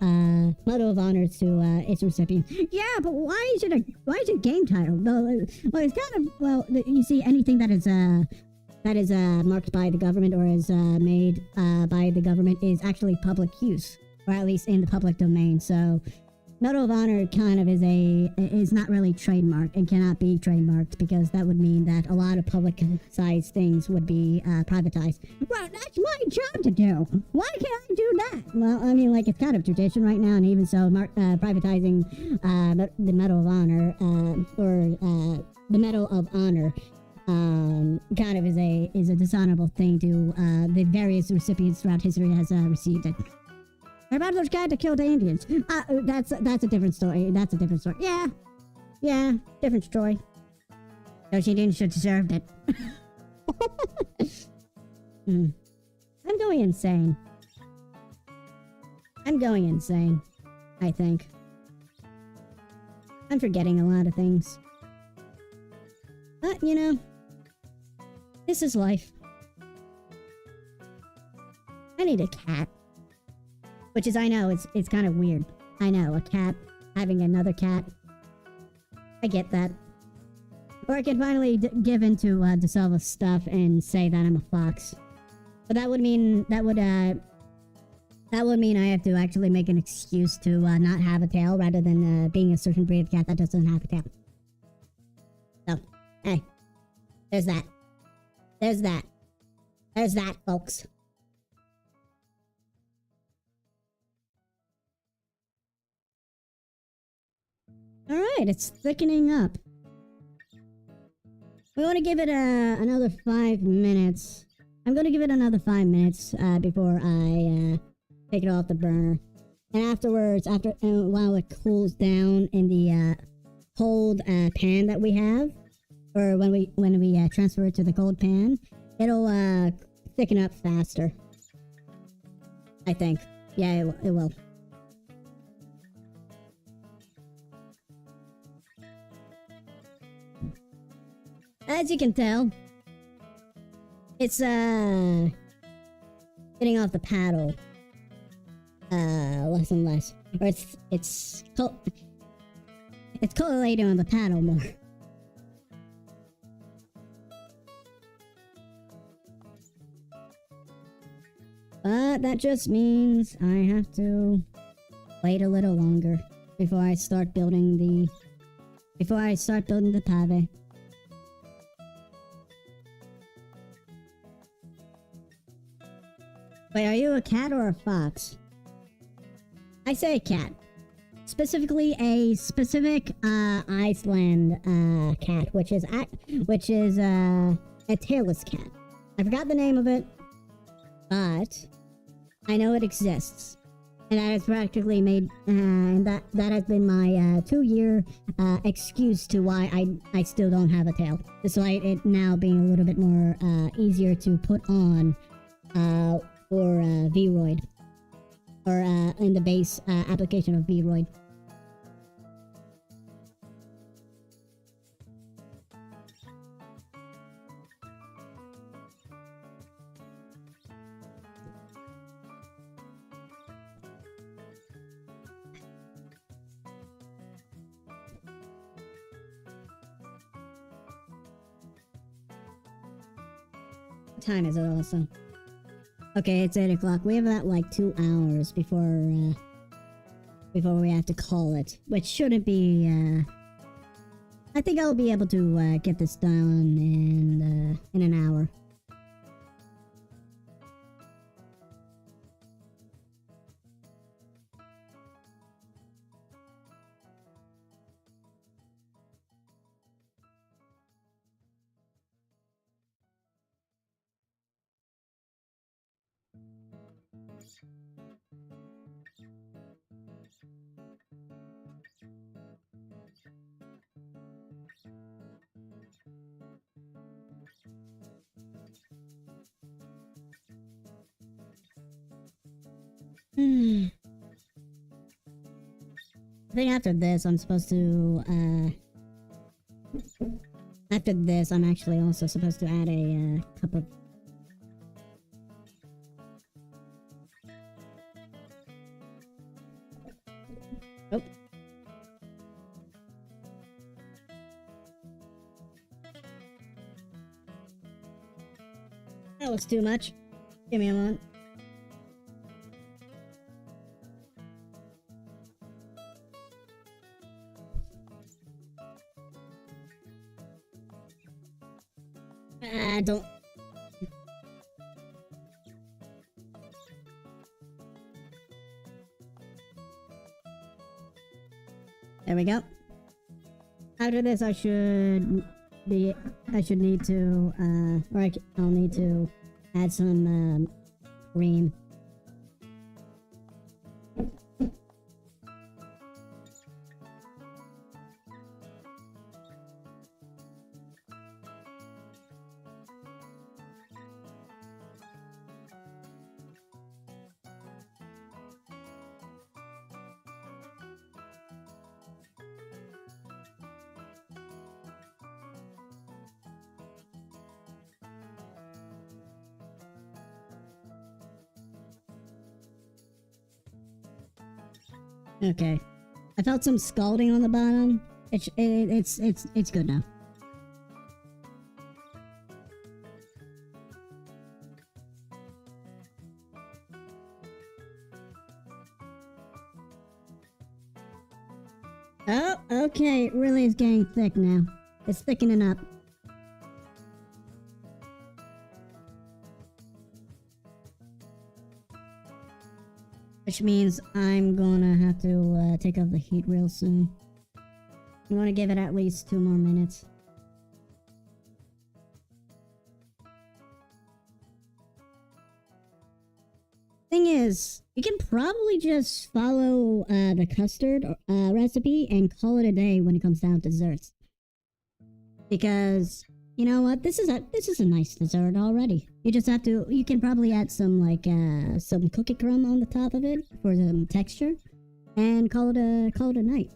to its recipient. Yeah, but why is it game title? Well, it's kind of you see, anything that is marked by the government or is made by the government is actually public use, or at least in the public domain. So Medal of Honor kind of is not really trademarked and cannot be trademarked, because that would mean that a lot of publicized things would be privatized. Well, that's my job to do. Why can't I do that? Well, I mean, like, it's kind of tradition right now, and even so, privatizing the Medal of Honor or the Medal of Honor kind of is a dishonorable thing to the various recipients throughout history has received it. What about those guys that killed the Indians? That's a different story. That's a different story. Yeah, different story. Those Indians should deserved it. I'm going insane. I think. I'm forgetting a lot of things. But, you know, this is life. I need a cat. Which is, I know, it's kind of weird. I know, a cat having another cat. I get that. Or I can finally give in to DeSilva's stuff and say that I'm a fox. But that would mean I have to actually make an excuse to not have a tail, rather than being a certain breed of cat that doesn't have a tail. So, hey, there's that. There's that, folks. Alright, it's thickening up. We want to give it another 5 minutes. I'm going to give it another 5 minutes before I take it off the burner. And afterwards, while it cools down in the cold pan that we have, or when we transfer it to the cold pan, it'll thicken up faster. I think. Yeah, it will. As you can tell, it's getting off the paddle less and less, or it's collating on the paddle more. But that just means I have to wait a little longer before I start building the pave. Wait, are you a cat or a fox? I say cat. specifically a specific Iceland cat, which is a tailless cat. I forgot the name of it, but I know it exists, and that has practically made that has been my 2-year excuse to why I still don't have a tail, despite it now being a little bit more easier to put on for Vroid, or in the base application of Vroid. What time is it also? Okay, it's 8 o'clock. We have about like 2 hours before we have to call it, which shouldn't be. I think I'll be able to get this done in an hour. I think after this, I'm supposed to, after this, I'm actually also supposed to add a cup of... Oh. That was too much. Give me a moment. Don't. There we go. After this, I should need to, I'll need to add some, cream. Okay. I felt some scalding on the bottom. It's good now. Oh, okay. It really is getting thick now. It's thickening up. Which means I'm gonna have to take off the heat real soon. I'm gonna give it at least 2 more minutes. Thing is, you can probably just follow the custard recipe and call it a day when it comes down to desserts. Because you know what, this is a nice dessert already. You just have to. You can probably add some some cookie crumb on the top of it for some texture, and call it a night.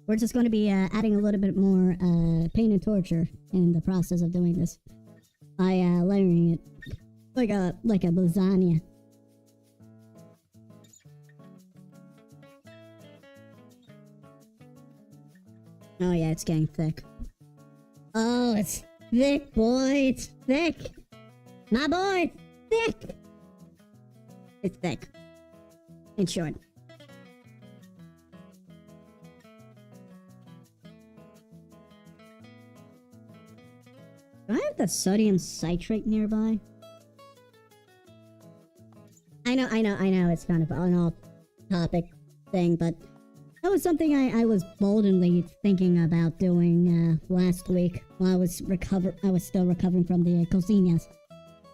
We're just going to be adding a little bit more pain and torture in the process of doing this by layering it like a lasagna. Oh yeah, it's getting thick. Oh, it's thick, boy. It's thick. My boy, thick. It's thick. In short. Do I have the sodium citrate nearby? I know. It's kind of an off-topic thing, but That was something I was boldly thinking about doing last week while I was still recovering from the cocinas.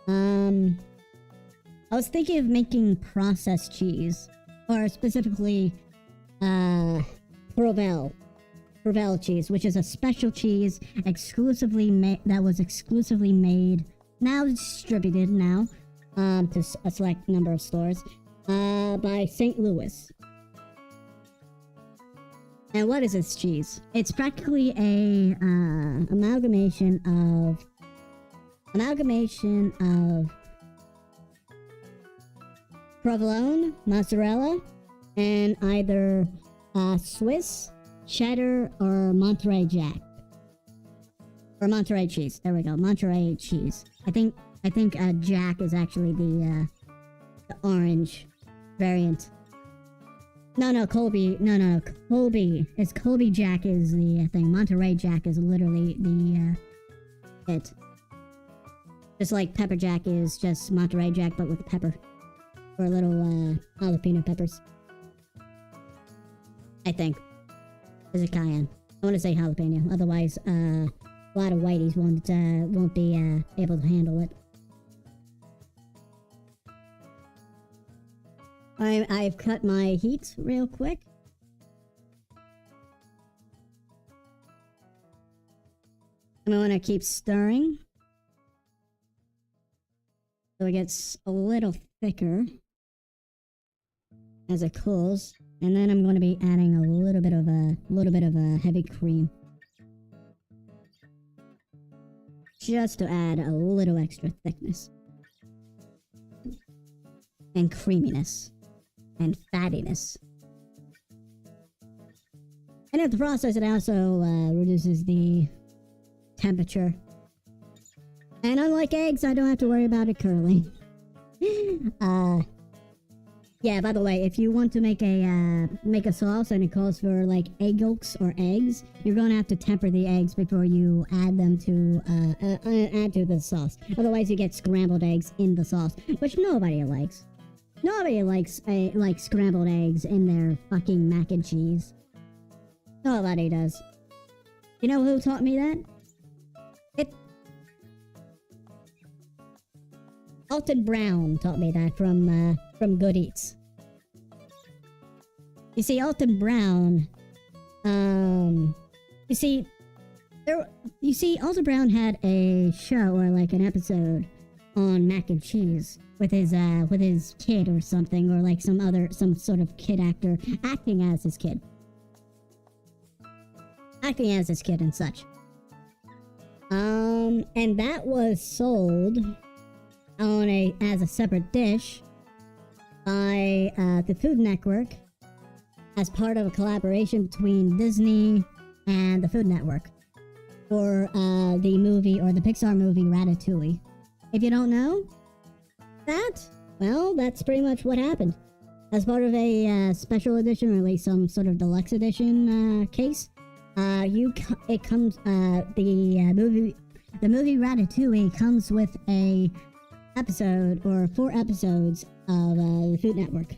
I was thinking of making processed cheese, or specifically Provel cheese, which is a special cheese that was exclusively made, now distributed to a select number of stores, by St. Louis. And what is this cheese? It's practically a amalgamation of provolone, mozzarella, and either Swiss, cheddar, or Monterey Jack. Or Monterey cheese. There we go. Monterey cheese. I think Jack is actually the orange variant. No, Colby. No, Colby. It's Colby Jack is the thing. Monterey Jack is literally the it. Just like Pepper Jack is just Monterey Jack, but with pepper. Or little jalapeno peppers. I think. Is it cayenne? I want to say jalapeno. Otherwise, a lot of whiteys won't be able to handle it. I've cut my heat real quick. I'm going to keep stirring so it gets a little thicker as it cools, and then I'm going to be adding a little bit of a heavy cream, just to add a little extra thickness and creaminess and fattiness. And in the process, it also reduces the temperature. And unlike eggs, I don't have to worry about it curling. Yeah, by the way, if you want to make a sauce and it calls for like egg yolks or eggs, you're going to have to temper the eggs before you add them to the sauce. Otherwise, you get scrambled eggs in the sauce, which nobody likes. Nobody likes scrambled eggs in their fucking mac and cheese. Nobody does. You know who taught me that? Alton Brown taught me that from Good Eats. You see, Alton Brown, Alton Brown had a show or like an episode on mac and cheese with his kid or something, or like some sort of kid actor acting as his kid and such. And that was sold as a separate dish by the Food Network as part of a collaboration between Disney and the Food Network for the movie, or the Pixar movie Ratatouille. If you don't know that, well, that's pretty much what happened. As part of a special edition, or at least some sort of deluxe edition case, the movie Ratatouille comes with a episode or 4 episodes of the Food Network.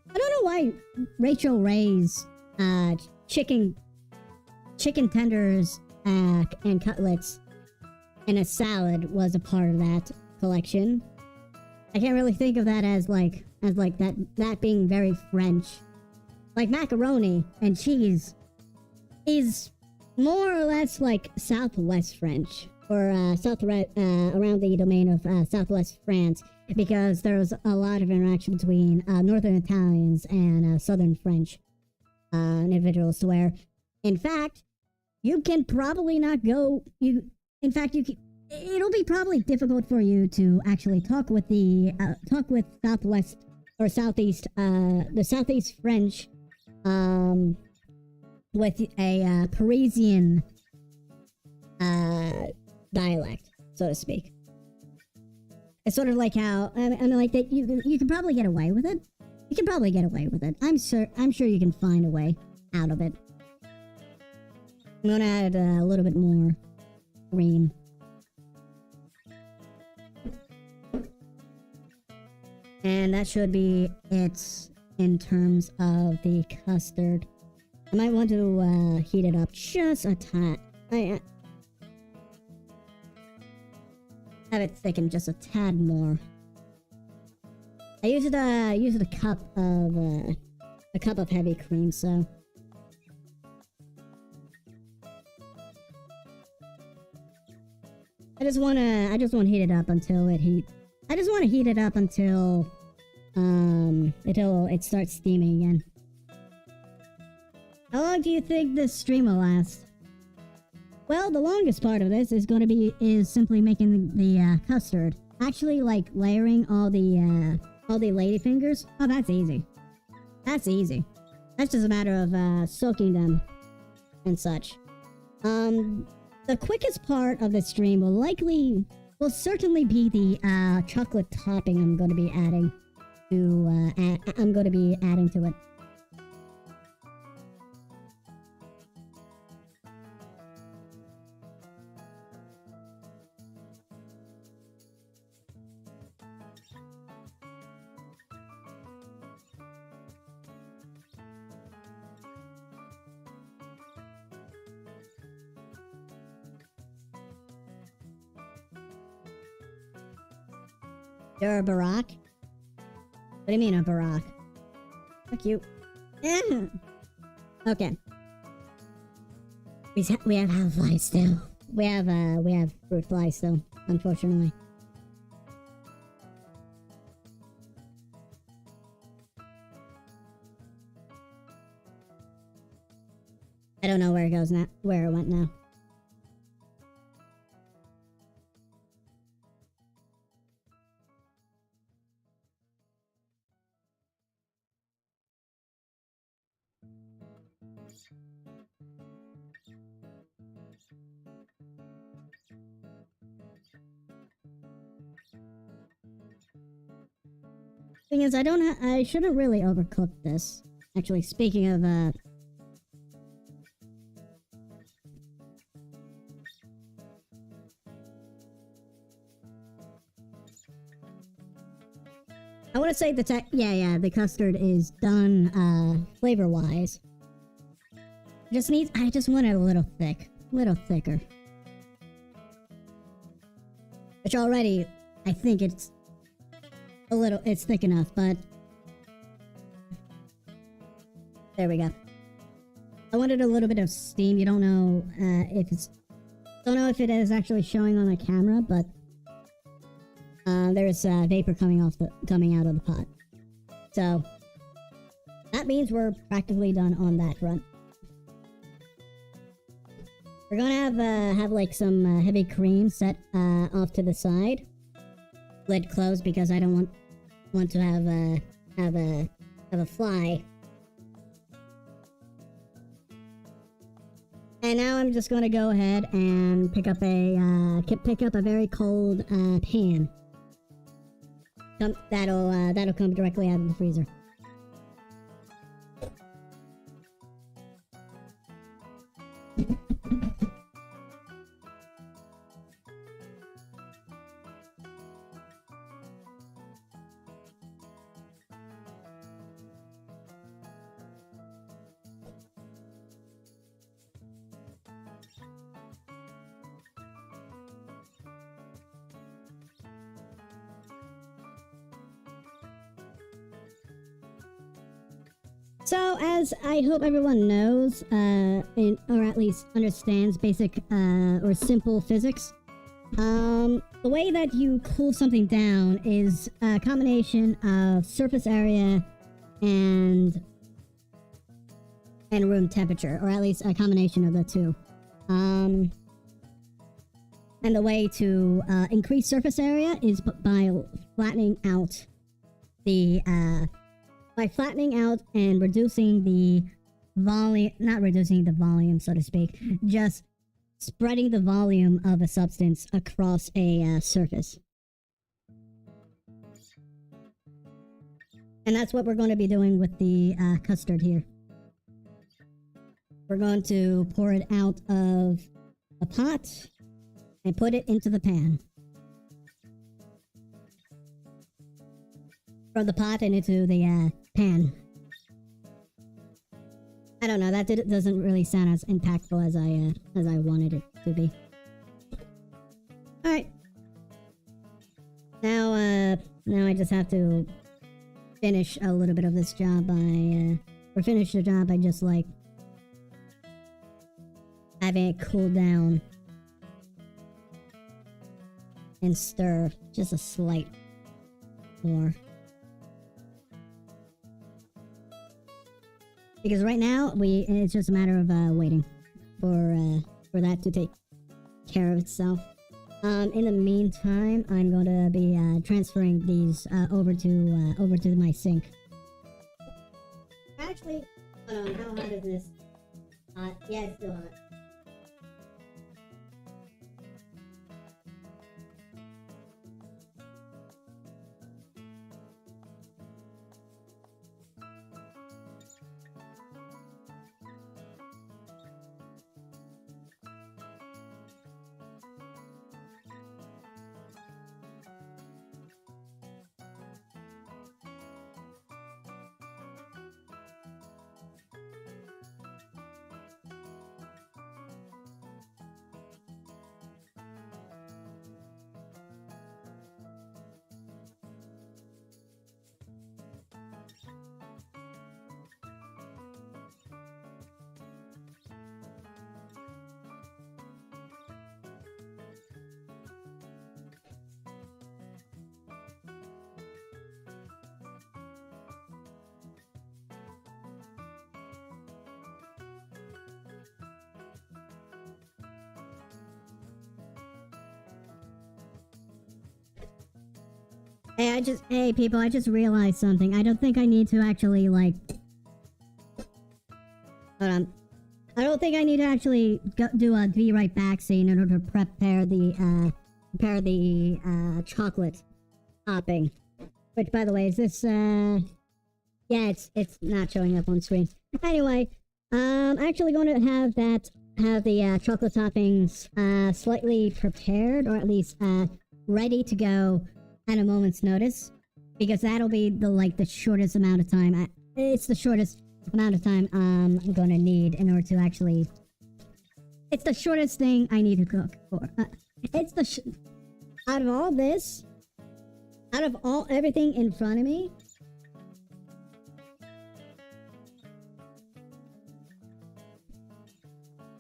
I don't know why Rachel Ray's chicken tenders and cutlets and a salad was a part of that collection. I can't really think of that as that being very French. Like macaroni and cheese is more or less like Southwest French, or around the domain of Southwest France, because there's a lot of interaction between Northern Italians and Southern French individuals, to where, in fact, you can probably not go. It'll be probably difficult for you to actually talk with Southwest or Southeast, the Southeast French, with a Parisian dialect, so to speak. It's sort of like how like that. You can probably get away with it. You can probably get away with it. I'm sure you can find a way out of it. I'm gonna add a little bit more cream. And that should be it in terms of the custard. I might want to heat it up just a tad. I have it thicken just a tad more. I used a cup of heavy cream, so I just want to heat it up until it heat. I just want to heat it up until it starts steaming again. How long do you think this stream will last? Well, the longest part of this is simply making the custard. Actually, like layering all the ladyfingers. Oh, that's easy. That's easy. That's just a matter of soaking them and such. The quickest part of the stream will certainly be the chocolate topping I'm going to be adding to it. You're a Barack? What do you mean a Barack? Fuck you. Okay. We have houseflies still. We have fruit flies still, unfortunately. I don't know where it goes now. Where it went now. Thing is, I shouldn't really overcook this. Actually, speaking of, I want to say the the custard is done, flavor-wise. I just want it a little thicker. Which already, I think it's thick enough, but there we go. I wanted a little bit of steam. You don't know if it is actually showing on the camera, but there's vapor coming out of the pot. So that means we're practically done on that front. We're gonna have like some heavy cream set off to the side, lid closed because I don't want to have a fly. And now I'm just gonna go ahead and pick up a very cold pan. That'll come directly out of the freezer. So, as I hope everyone knows, or at least understands basic or simple physics, the way that you cool something down is a combination of surface area and room temperature, or at least a combination of the two. And the way to increase surface area is by flattening out and reducing the volume, not reducing the volume, so to speak, just spreading the volume of a substance across a surface. And that's what we're going to be doing with the custard here. We're going to pour it out of a pot and put it into the pan. From the pot and into the pan. I don't know, that doesn't really sound as impactful as I wanted it to be. Alright. Now I just have to finish a little bit of this job or finish the job by just, like, having it cool down and stir just a slight more. Because right now, it's just a matter of waiting for that to take care of itself. In the meantime, I'm going to be transferring these over to my sink. Actually, hold on, how hot is this? Yeah, it's still hot. Hey people, I just realized something. I don't think I need to actually, like... Hold on. I don't think I need to actually do a be right back scene in order to prepare the chocolate topping. Which, by the way, is this, yeah, it's not showing up on screen. Anyway, I'm actually going to have the chocolate toppings, slightly prepared, or at least, ready to go at a moment's notice, because that'll be the shortest amount of time. It's the shortest amount of time I'm gonna need in order to actually. It's the shortest thing I need to cook for. It's the out of all this, out of everything in front of me.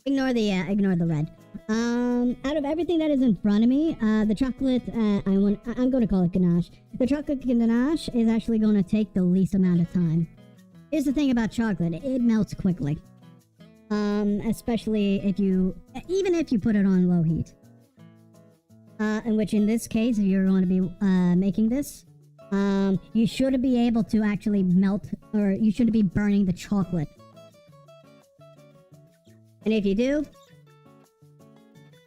Ignore the red. Out of everything that is in front of me, the chocolate, I'm going to call it ganache. The chocolate ganache is actually going to take the least amount of time. Here's the thing about chocolate, it melts quickly. Especially even if you put it on low heat. In which in this case, if you're going to be, making this, you shouldn't be able to actually melt, or you shouldn't be burning the chocolate. And if you do,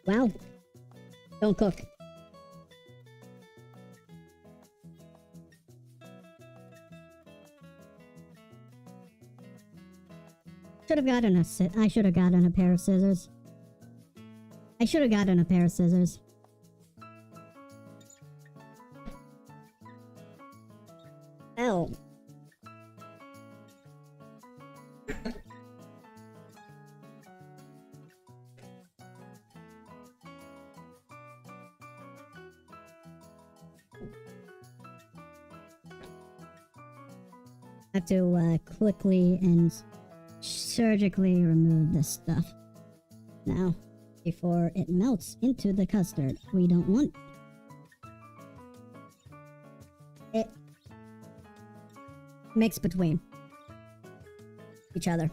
well, don't cook. I should have gotten a pair of scissors. Oh. Have to quickly and surgically remove this stuff now before it melts into the custard. We don't want it mixed between each other.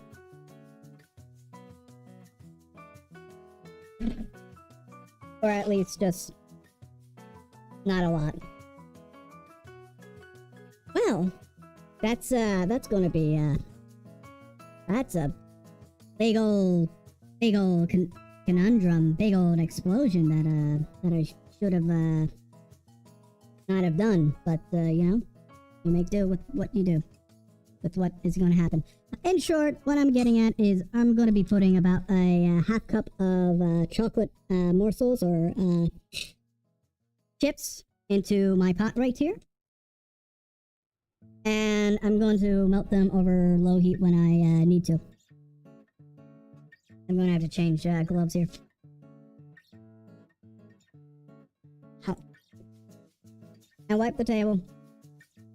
Or at least just not a lot. Well, that's gonna be, that's a big old conundrum, big old explosion that I should have, not have done, but, you know, you make do with what you do, with what is gonna happen. In short, what I'm getting at is I'm gonna be putting about a half cup of, chocolate, morsels, or, chips into my pot right here. And I'm going to melt them over low heat when I need to. I'm gonna have to change gloves here. How? And wipe the table.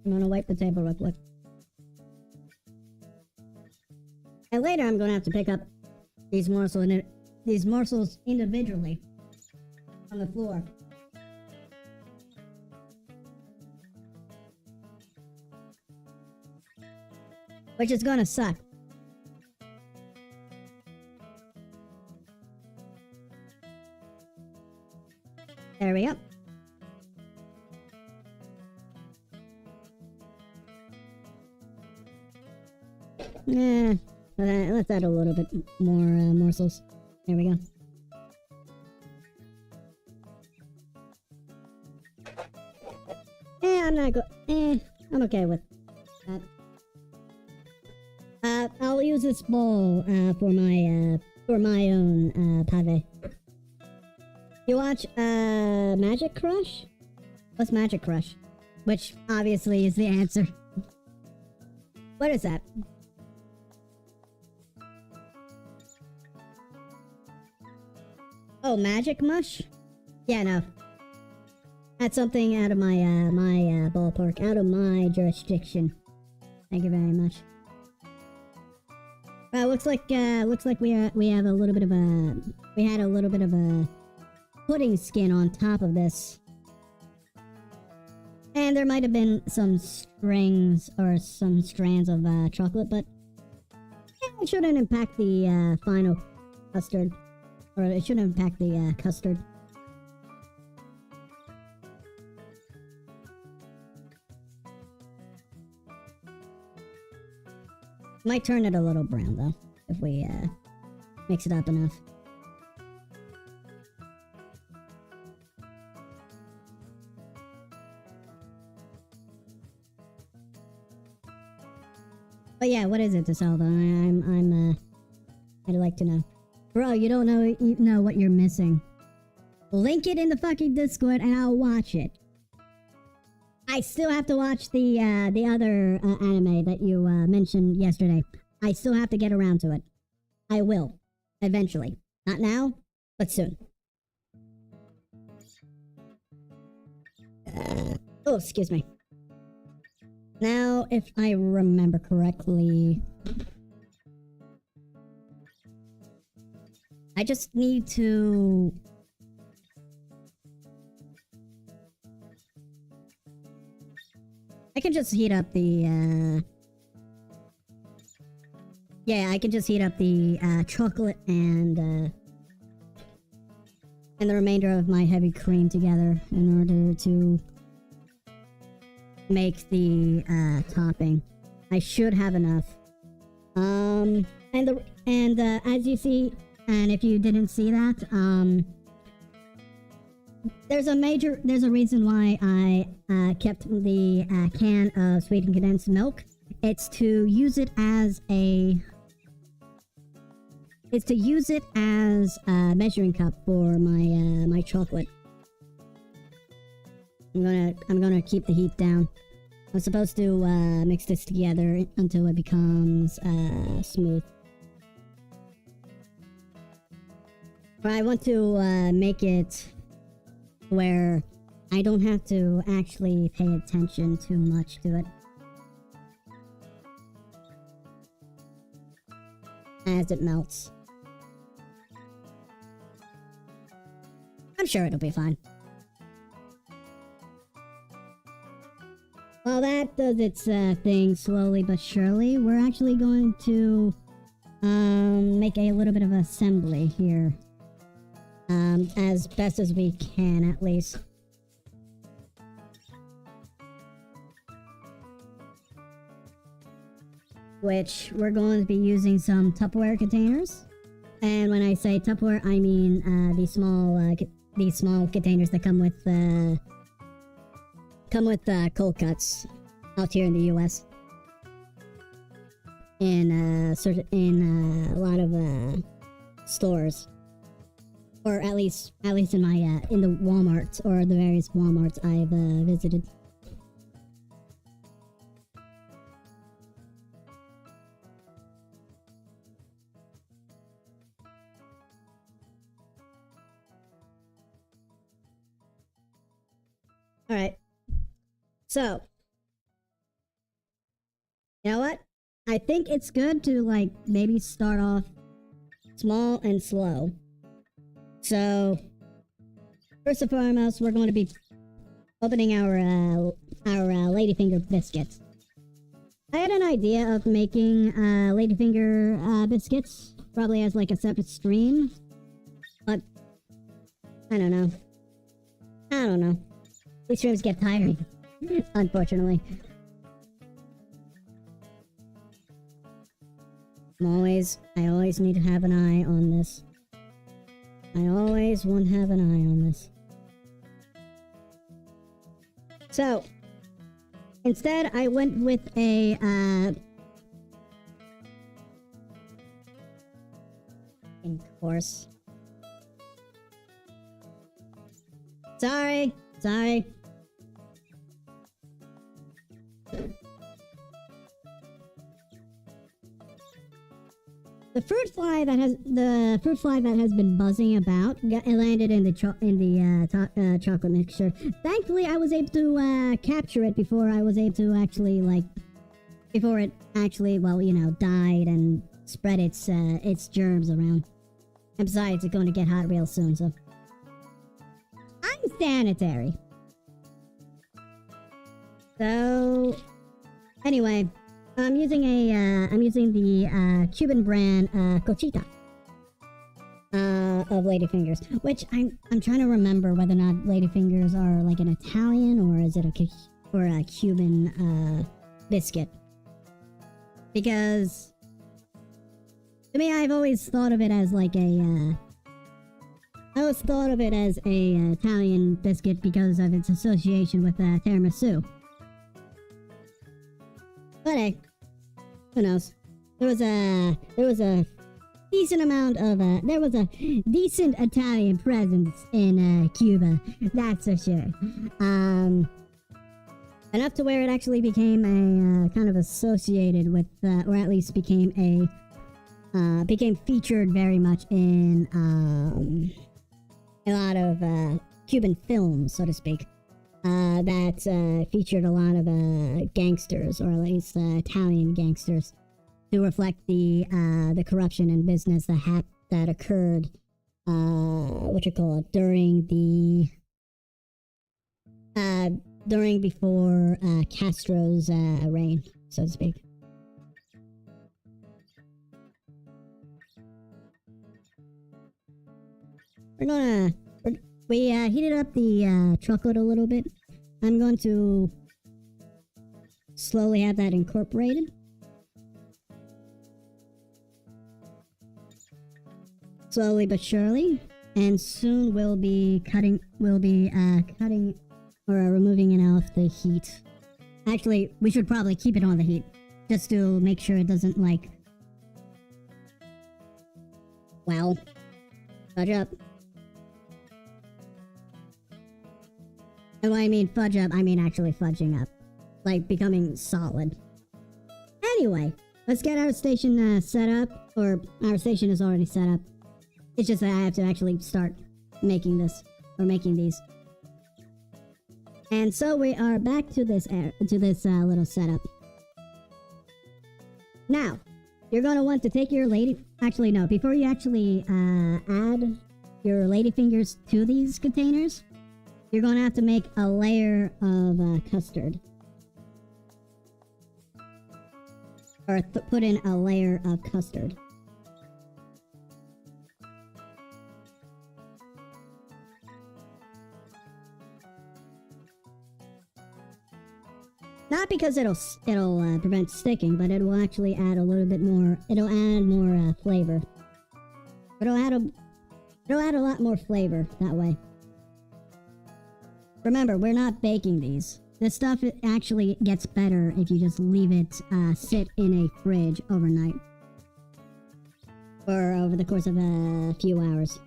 I'm gonna wipe the table real quick. And later I'm gonna have to pick up these morsels individually on the floor. Which is gonna suck. There we go. Yeah, let's add a little bit more morsels. There we go. I'm okay with that. I'll use this bowl for my own pave. You watch Magic Crush? What's Magic Crush? Which obviously is the answer. What is that? Oh, Magic Mush? Yeah, no. That's something out of my ballpark, out of my jurisdiction. Thank you very much. Looks like we have a little bit of we had a little bit of a pudding skin on top of this. And there might have been some strings or some strands of chocolate, but it shouldn't impact the final custard. Or it shouldn't impact the custard. Might turn it a little brown though, if we mix it up enough. But yeah, what is it, DeSalvo? I'd like to know. Bro, you don't know what you're missing. Link it in the fucking Discord and I'll watch it. I still have to watch the other anime that you mentioned yesterday. I still have to get around to it. I will. Eventually. Not now, but soon. Oh, excuse me. Now, if I remember correctly... I just need to... I can just heat up the, yeah, I can just heat up the, chocolate and the remainder of my heavy cream together in order to make the, topping. I should have enough. As you see, and if you didn't see that, there's a reason why I kept the can of sweetened condensed milk. It's to use it as a measuring cup for my chocolate. I'm gonna keep the heat down. I'm supposed to mix this together until it becomes smooth. But I want to make it where I don't have to actually pay attention too much to it. As it melts. I'm sure it'll be fine. While that does its thing slowly but surely, we're actually going to make a little bit of assembly here. As best as we can, at least. Which we're going to be using some Tupperware containers. And when I say Tupperware, I mean these small containers that come with cold cuts out here in the U.S. In a lot of stores. Or at least in my in the Walmarts or the various Walmarts I've visited. Alright. So, you know what? I think it's good to, like, maybe start off small and slow. So, first and foremost, we're going to be opening our ladyfinger biscuits. I had an idea of making ladyfinger biscuits, probably as like a separate stream, but I don't know. These streams get tiring, unfortunately. I always need to have an eye on this. I always want to have an eye on this. So, instead, I went with a, of course. Sorry. The fruit fly that has been buzzing about landed in the chocolate mixture. Thankfully, I was able to capture it before I was able to actually before it actually, well, you know, died and spread its germs around. And besides, it's going to get hot real soon, so I'm sanitary. So anyway. I'm using the Cuban brand Cochita of ladyfingers, which I'm trying to remember whether or not ladyfingers are like an Italian or is it a Cuban biscuit, because to me I've always thought of it as like Italian biscuit because of its association with tiramisu. But hey, who knows? There was a decent amount of there was a decent Italian presence in Cuba, that's for sure. Enough to where it actually became a kind of associated with, or at least became featured very much in a lot of Cuban films, so to speak. That featured a lot of gangsters, or at least Italian gangsters, to reflect the corruption in business that occurred, before Castro's reign, so to speak. We heated up the chocolate a little bit. I'm going to slowly have that incorporated. Slowly but surely. And soon we'll be cutting or removing it off the heat. Actually, we should probably keep it on the heat, just to make sure it doesn't, like, well, fudge up. And when I mean fudge up, I mean actually fudging up. Like, becoming solid. Anyway, let's get our station set up. Or, our station is already set up. It's just that I have to actually start making this. Or making these. And so we are back to this little setup. Now, you're going to want to take your Actually, no. Before you actually add your ladyfingers to these containers, you're going to have to make a layer of custard. Or put in a layer of custard. Not because it'll prevent sticking, but it will actually add a little bit more. It'll add more flavor. It'll add a lot more flavor that way. Remember, we're not baking these. This stuff actually gets better if you just leave it sit in a fridge overnight. Or over the course of a few hours.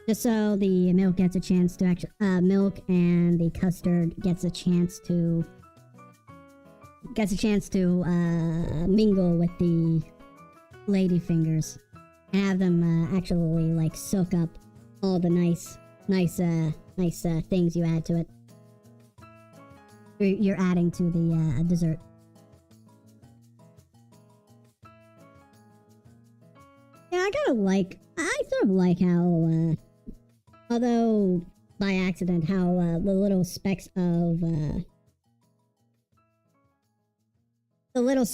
Just so the milk gets a chance to milk and the custard gets a chance to mingle with the ladyfingers. And have them actually, like, soak up all the nice things you add to it. you're adding to the dessert. Yeah, I sort of like how, although by accident, how the little specks of, the little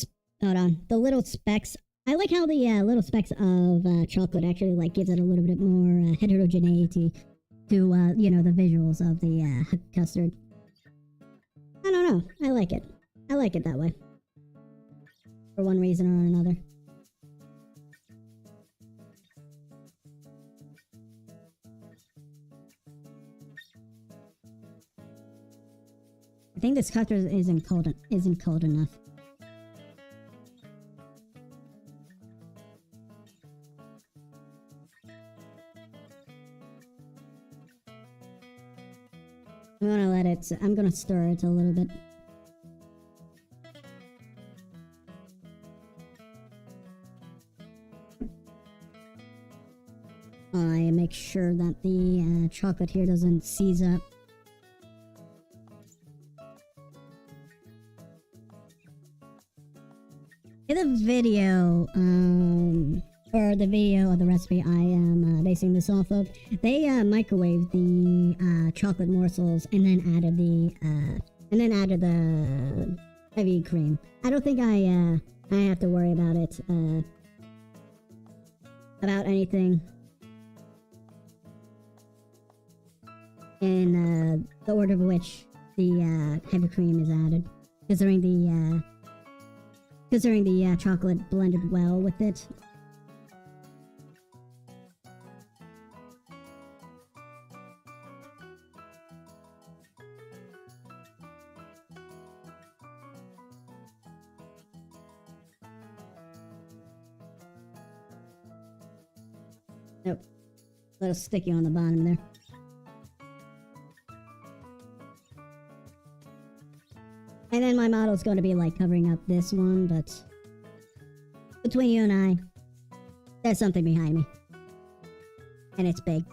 specks, I like how the little specks of chocolate actually like gives it a little bit more heterogeneity to, you know, the visuals of the custard. I don't know. I like it. I like it that way. For one reason or another. I think this custard isn't cold enough. I'm gonna stir it a little bit. I make sure that the chocolate here doesn't seize up. In the video, or the video of the recipe I am basing this off of, they microwaved the chocolate morsels and then added the heavy cream. I don't think I have to worry about it, about anything in the order of which the heavy cream is added, considering the chocolate blended well with it. Nope. A little sticky on the bottom there. And then my model's going to be like covering up this one, but between you and I, there's something behind me. And it's big.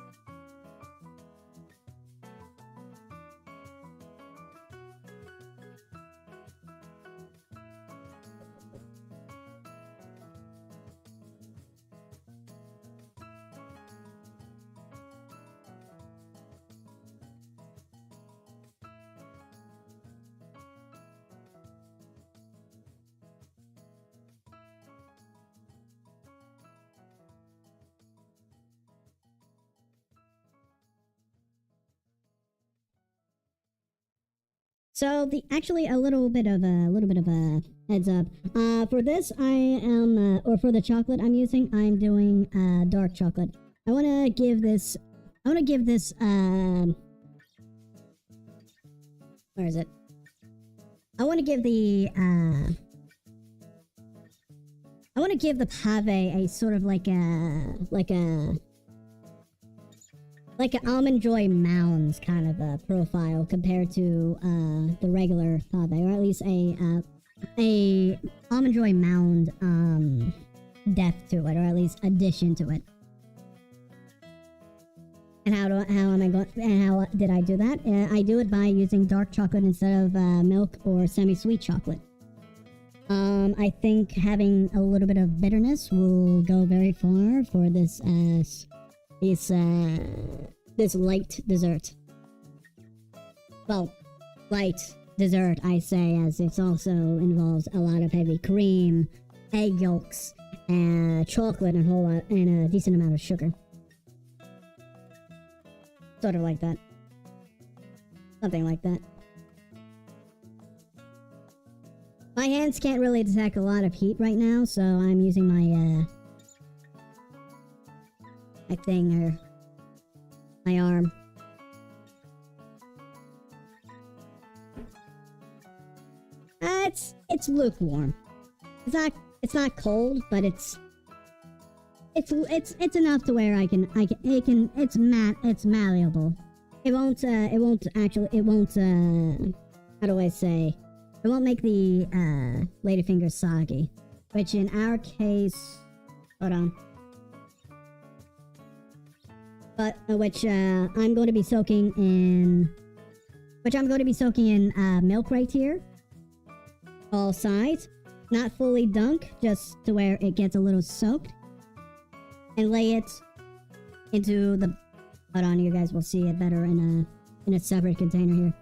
So actually a little bit of a heads up. For this I am or for the chocolate I'm using, I'm doing dark chocolate. I want to give this where is it? I want to give the pave a sort of like an Almond Joy Mounds kind of a profile compared to the regular pave, or at least a Almond Joy Mound depth to it, or at least addition to it. And how did I do that? I do it by using dark chocolate instead of milk or semi-sweet chocolate. I think having a little bit of bitterness will go very far for this light dessert. Well, light dessert, I say, as it also involves a lot of heavy cream, egg yolks, chocolate, and a decent amount of sugar. Sort of like that. Something like that. My hands can't really detect a lot of heat right now, so I'm using my thing, or my arm. It's lukewarm. It's not cold, but it's enough to where it's malleable. It won't how do I say? It won't make the ladyfingers soggy, which in our case, hold on. But which I'm going to be soaking in which I'm going to be soaking in milk right here. All sides. Not fully dunk, just to where it gets a little soaked. And lay it into the... Hold on, you guys will see it better in a separate container here.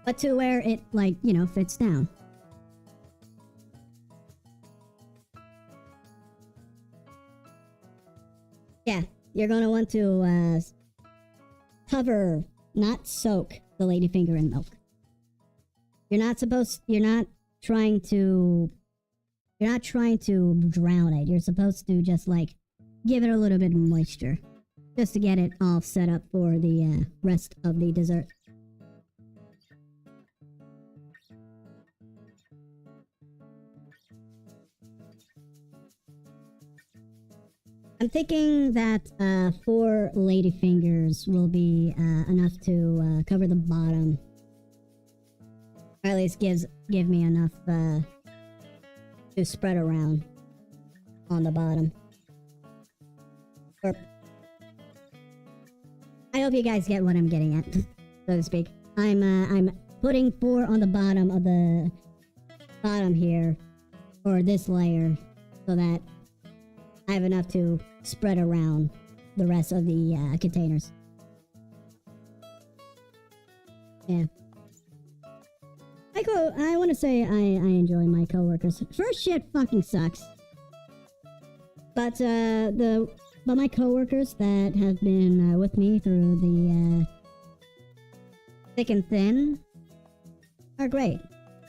But to where it, like, you know, fits down. Yeah, you're gonna want to cover, not soak the ladyfinger in milk. You're not trying to drown it. You're supposed to just, like, give it a little bit of moisture. Just to get it all set up for the rest of the dessert. I'm thinking that 4 ladyfingers will be enough to cover the bottom. Or at least give me enough to spread around on the bottom. Or, I hope you guys get what I'm getting at, so to speak. I'm putting 4 on the bottom of the bottom here, or this layer, so that I have enough to spread around the rest of the containers. Yeah. I want to say I enjoy my coworkers. First shit fucking sucks. But my coworkers that have been with me through the thick and thin are great.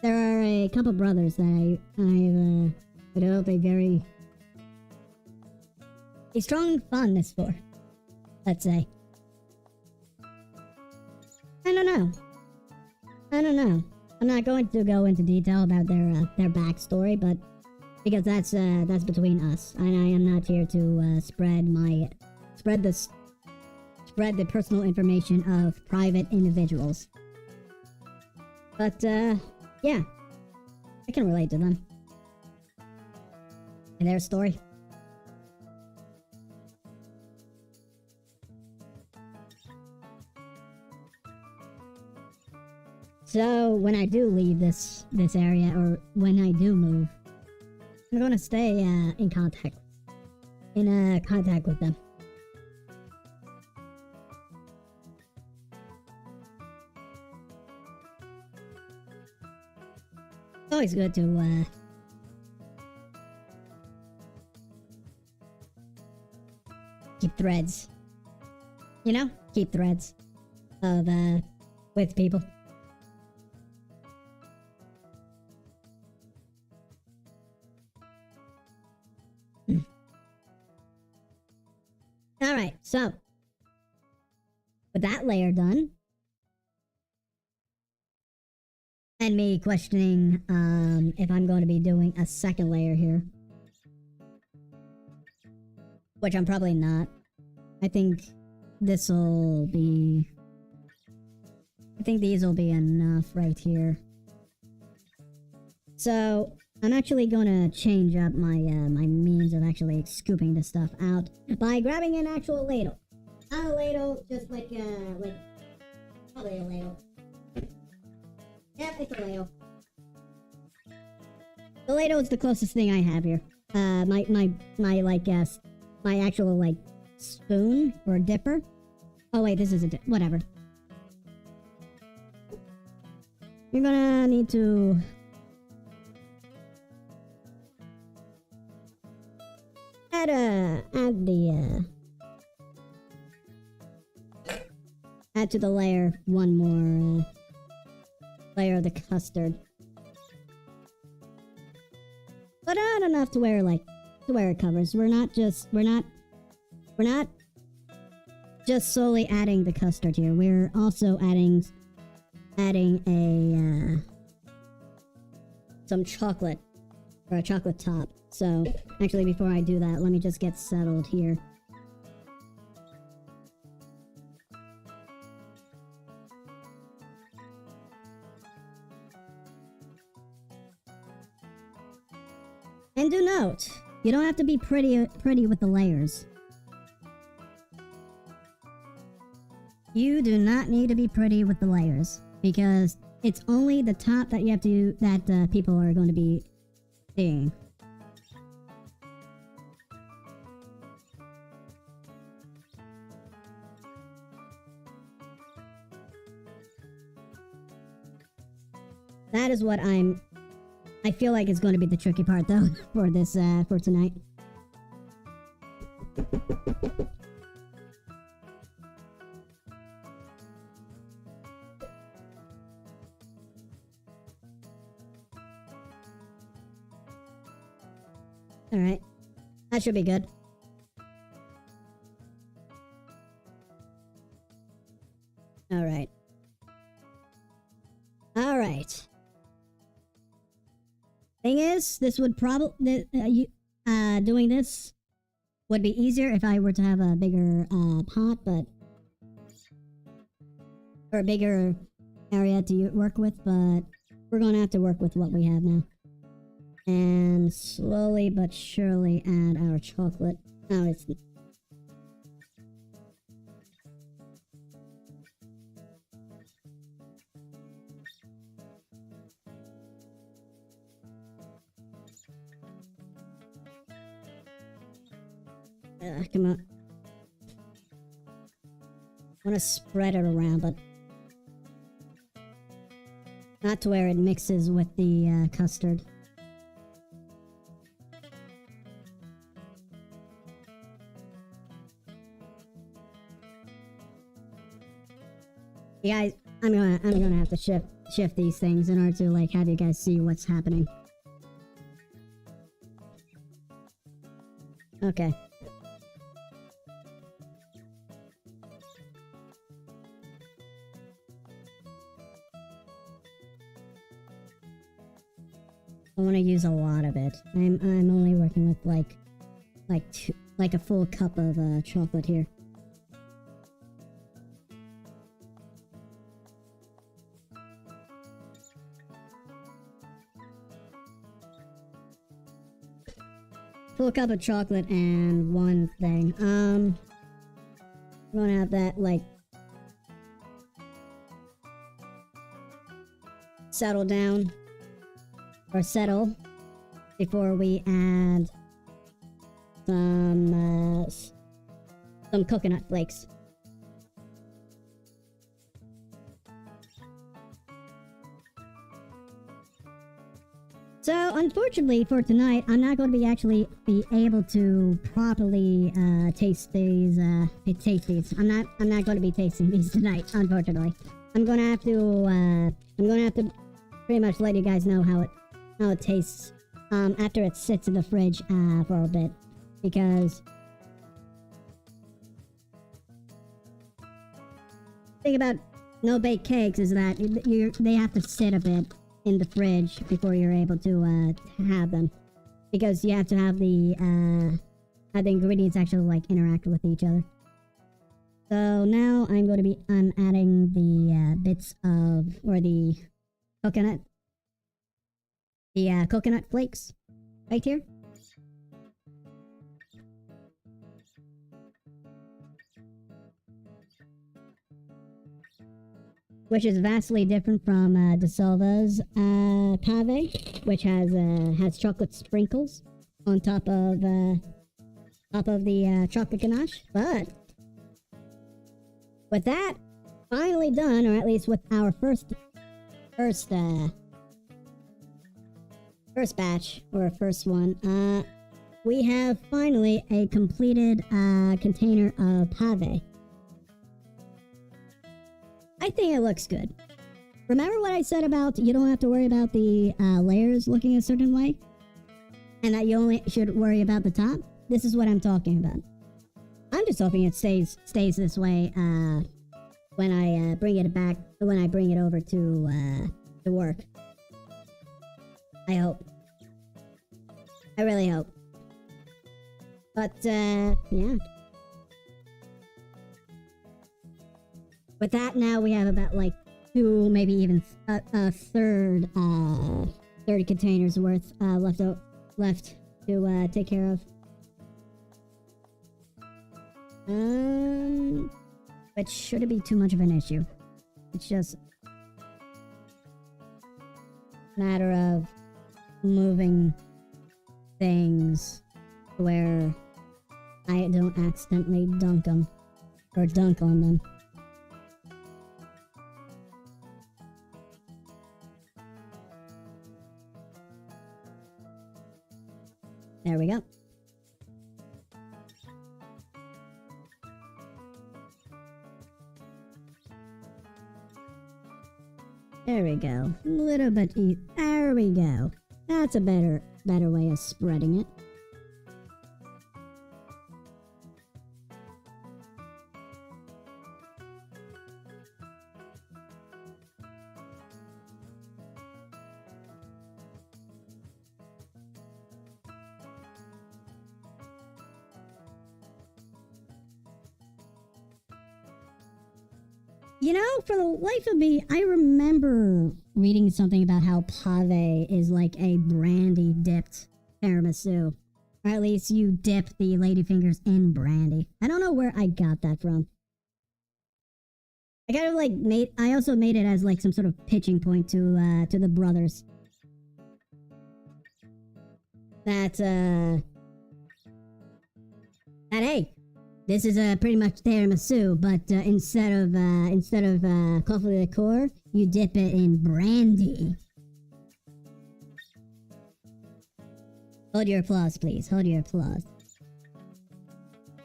There are a couple brothers that I developed a strong fondness for, let's say. I don't know. I'm not going to go into detail about their backstory, but because that's between us, and I am not here to spread the personal information of private individuals. But yeah, I can relate to them and their story. So when I do leave this area, or when I do move, I'm gonna stay in contact with them. It's always good to keep threads. You know, keep threads of with people. Alright, so with that layer done, and me questioning if I'm going to be doing a second layer here, which I'm probably not. I think these will be enough right here. So I'm actually gonna change up my my means of actually scooping this stuff out by grabbing an actual ladle. Not a ladle, just like probably a ladle. Yep, it's a ladle. The ladle is the closest thing I have here. My actual like spoon or dipper. Oh wait, this is a whatever. You're gonna need to add to the layer one more layer of the custard, but not enough to where it covers. We're not just solely adding the custard here. We're also adding some chocolate, or a chocolate top. So, actually, before I do that, let me just get settled here. And do note, you don't have to be pretty with the layers. You do not need to be pretty with the layers, because it's only the top that you have to, that people are going to be seeing. That is what I feel like is going to be the tricky part, though, for this, for tonight. Alright. That should be good. Alright. Alright. Thing is, this would probably... doing this would be easier if I were to have a bigger pot, but... or a bigger area to work with, but we're gonna have to work with what we have now. And slowly but surely add our chocolate. Oh, it's... come on. I want to spread it around, but not to where it mixes with the custard. You guys, I'm gonna have to shift these things in order to like have you guys see what's happening. Okay. I want to use a lot of it. I'm only working with like a full cup of chocolate here. Full cup of chocolate and one thing. I'm gonna have that like settle down. Or settle before we add some coconut flakes. So unfortunately for tonight, I'm not going to actually be able to properly taste these. I'm not going to be tasting these tonight. Unfortunately, I'm going to have to pretty much let you guys know how it tastes after it sits in the fridge for a bit, because the thing about no-bake cakes is that they have to sit a bit in the fridge before you're able to have them, because you have to have the ingredients actually like interact with each other. So now I'm adding the bits of, or the coconut. The coconut flakes right here. Which is vastly different from DeSilva's pave, which has chocolate sprinkles on top of the chocolate ganache. But with that finally done, or at least with our first batch, or first one, we have finally a completed container of pave. I think it looks good. Remember what I said about you don't have to worry about the layers looking a certain way? And that you only should worry about the top? This is what I'm talking about. I'm just hoping it stays this way when I bring it over to work. I hope. I really hope. But, yeah. With that, now we have about, like, 2, maybe even a third 30 containers worth left to take care of. which shouldn't be too much of an issue. It's just a matter of moving things where I don't accidentally dunk them or dunk on them. There we go. There we go. A little bit there we go. That's a better way of spreading it. You know, for the life of me, I remember reading something about how pave is like a brandy dipped tiramisu. Or at least you dip the ladyfingers in brandy. I don't know where I got that from. I kind of like I also made it as like some sort of pitching point to the brothers. That hey, this is pretty much tiramisu, but instead of coffee liqueur, you dip it in brandy. Hold your applause, please. Hold your applause.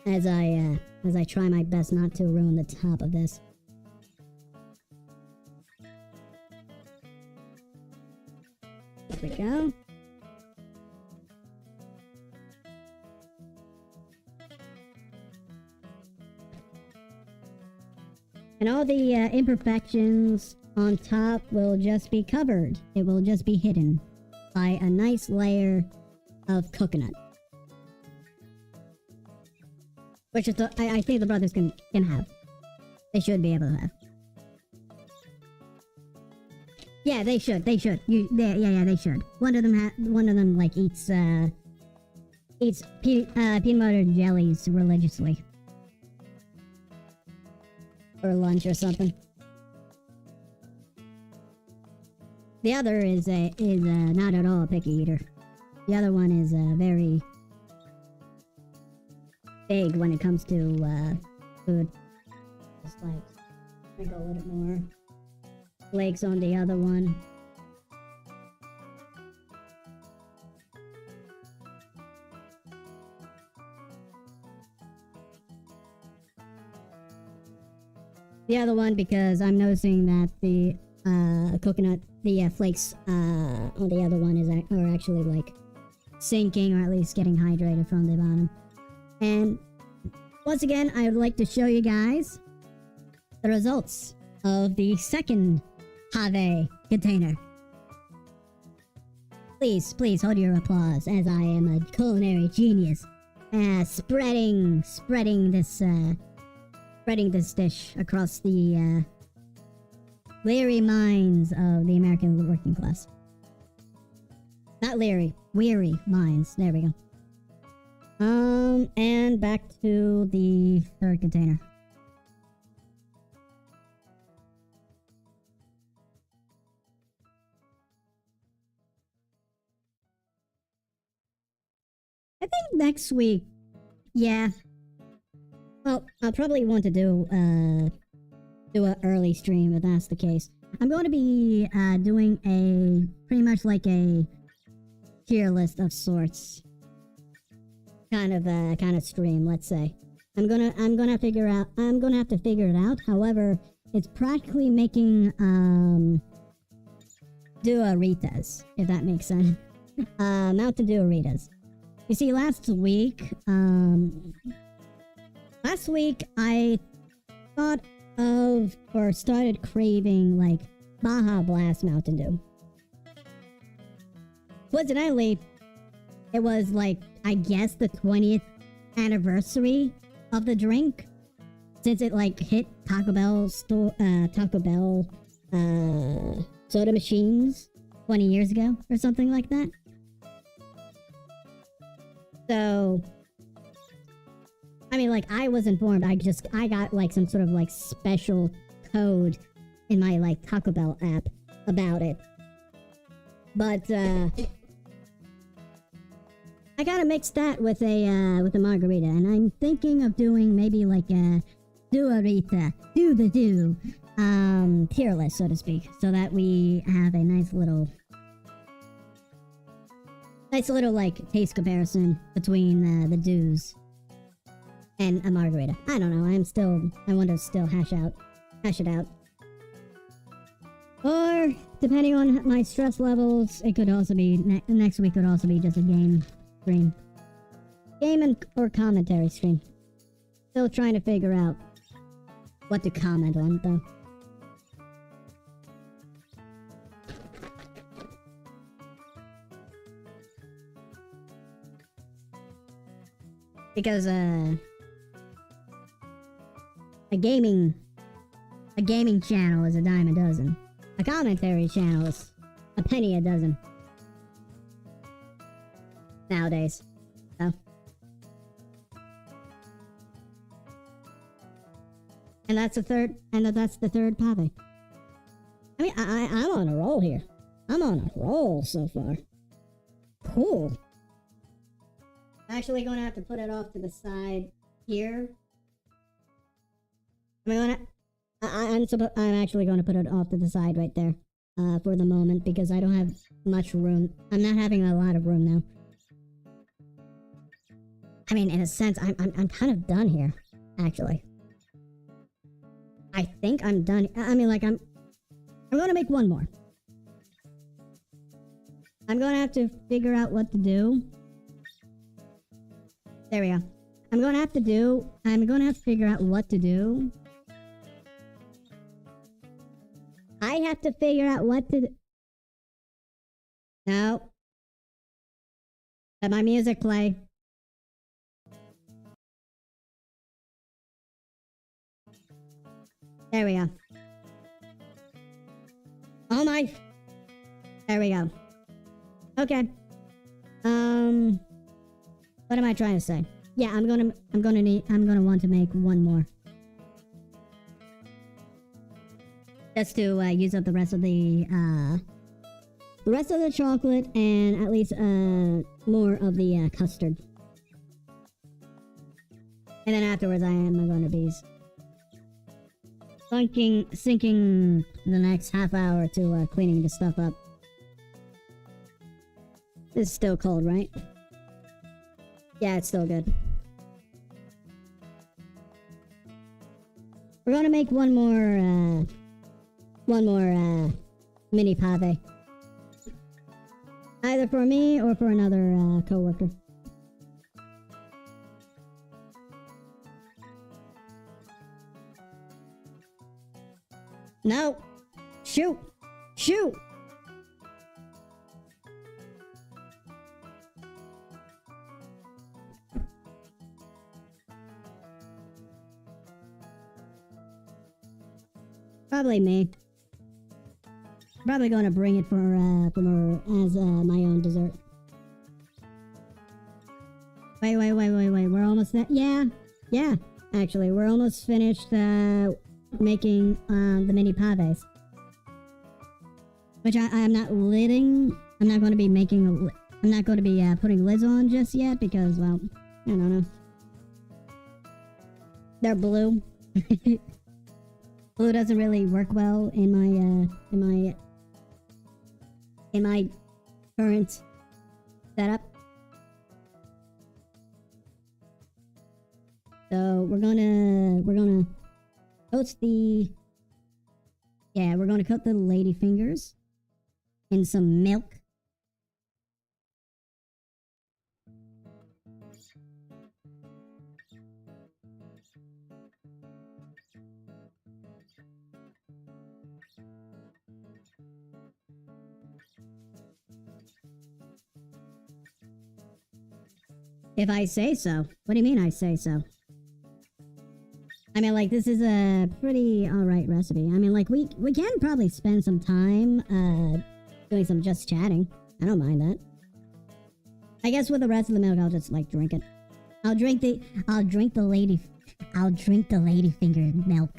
As I try my best not to ruin the top of this. There we go. And all the imperfections on top will just be covered. It will just be hidden by a nice layer of coconut. Which is I think the brothers can have. They should be able to have. Yeah, they should. They should. Yeah, they should. One of them like eats peanut butter jellies religiously. For lunch or something. The other is not at all a picky eater. The other one is very big when it comes to food. Just like sprinkle a little bit more flakes on the other one. The other one, because I'm noticing that the coconut, the flakes on the other one are actually like sinking, or at least getting hydrated from the bottom. And once again, I would like to show you guys the results of the second pave container. Please hold your applause, as I am a culinary genius, spreading this dish across the leery minds of the American working class. Not leery, weary minds. There we go. And back to the third container. I think next week, yeah. Well, I'll probably want to do an early stream if that's the case. I'm going to be doing a pretty much like a tier list of sorts, kind of stream. Let's say I'm gonna have to figure it out. However, it's practically making Duoritas, if that makes sense. Mountain Duoritas. You see, last week I thought of or started craving like Baja Blast Mountain Dew. Coincidentally, it was like, I guess, the 20th anniversary of the drink, since it like hit Taco Bell soda machines 20 years ago or something like that. I mean, like, I was informed. I got, like, some sort of, like, special code in my, like, Taco Bell app about it. But, I gotta mix that with a margarita. And I'm thinking of doing maybe, like, a do-a-rita. Do-the-do. Tier list, so to speak. So that we have a nice little, like, taste comparison between, the do's and a margarita. I don't know. I want to still hash it out. Or, depending on my stress levels, it could also be, next week could also be just a game stream. Or commentary stream. Still trying to figure out what to comment on, though. Because, a gaming channel is a dime a dozen. A commentary channel is a penny a dozen. Nowadays. So. And that's the third pave. I mean, I'm on a roll here. I'm on a roll so far. Cool. I'm actually going to have to put it off to the side here. I'm actually going to put it off to the side right there for the moment because I don't have much room. I'm not having a lot of room now. I mean, in a sense, I'm kind of done here, actually. I think I'm done. I mean, like, I'm going to make one more. I'm going to have to figure out what to do. There we go. I'm going to have to figure out what to do. I have to figure out what to do. No. Let my music play. There we go. Oh my. There we go. Okay. What am I trying to say? Yeah, I'm gonna want to make one more. Just to use up the rest of the chocolate and at least more of the custard. And then afterwards I am going to be sinking the next half hour to cleaning the stuff up. It's still cold, right? Yeah, it's still good. We're gonna make one more mini pave. Either for me or for another coworker. No! Shoot! Shoot! Probably me. Probably going to bring it for her as my own dessert. Wait. We're almost there. Yeah. Actually, we're almost finished making the mini paves. Which I'm not lidding. I'm not going to be making. I'm not going to be putting lids on just yet because, well, I don't know. They're blue. Blue doesn't really work well in my current setup. So we're gonna coat the, yeah, we're gonna coat the lady fingers in some milk. If I say so. What do you mean I say so? I mean, like, this is a pretty alright recipe. I mean, like, we can probably spend some time, doing some just chatting. I don't mind that. I guess with the rest of the milk, I'll just, like, drink it. I'll drink the ladyfinger milk.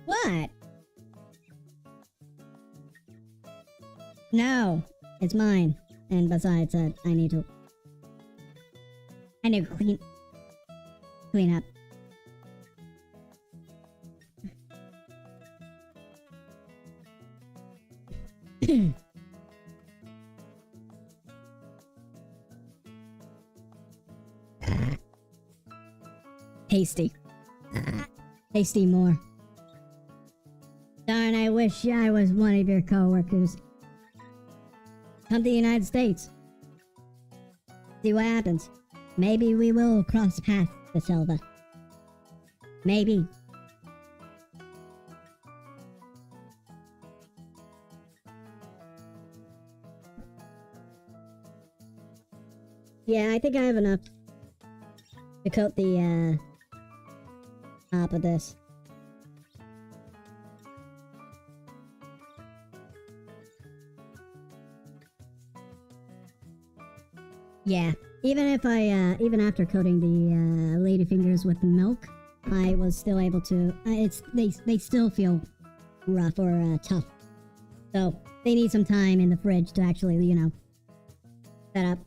What? No, it's mine. And besides that, I need to clean up. Tasty. Tasty more. Darn, I wish I was one of your coworkers. Come to the United States. See what happens. Maybe we will cross paths, De Silva. Maybe. Yeah, I think I have enough to coat the top of this. Yeah, even if I, even after coating the ladyfingers with the milk, I was still able to. They still feel rough or tough, so they need some time in the fridge to actually, you know, set up.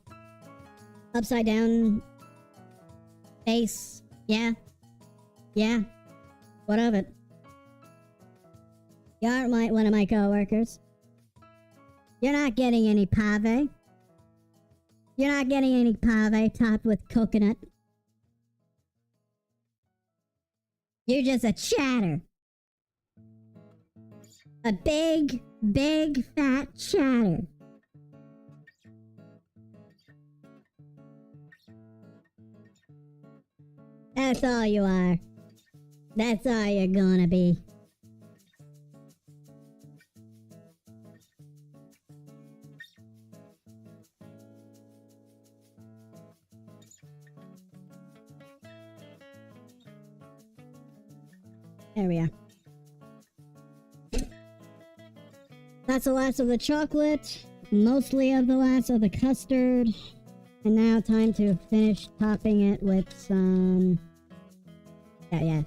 Upside down face, yeah, what of it? You aren't one of my coworkers. You're not getting any pave. You're not getting any pave topped with coconut. You're just a chatter. A big, fat chatter. That's all you are. That's all you're gonna be. There we are. That's the last of the chocolate. Mostly of the last of the custard. And now time to finish topping it with some... Yeah.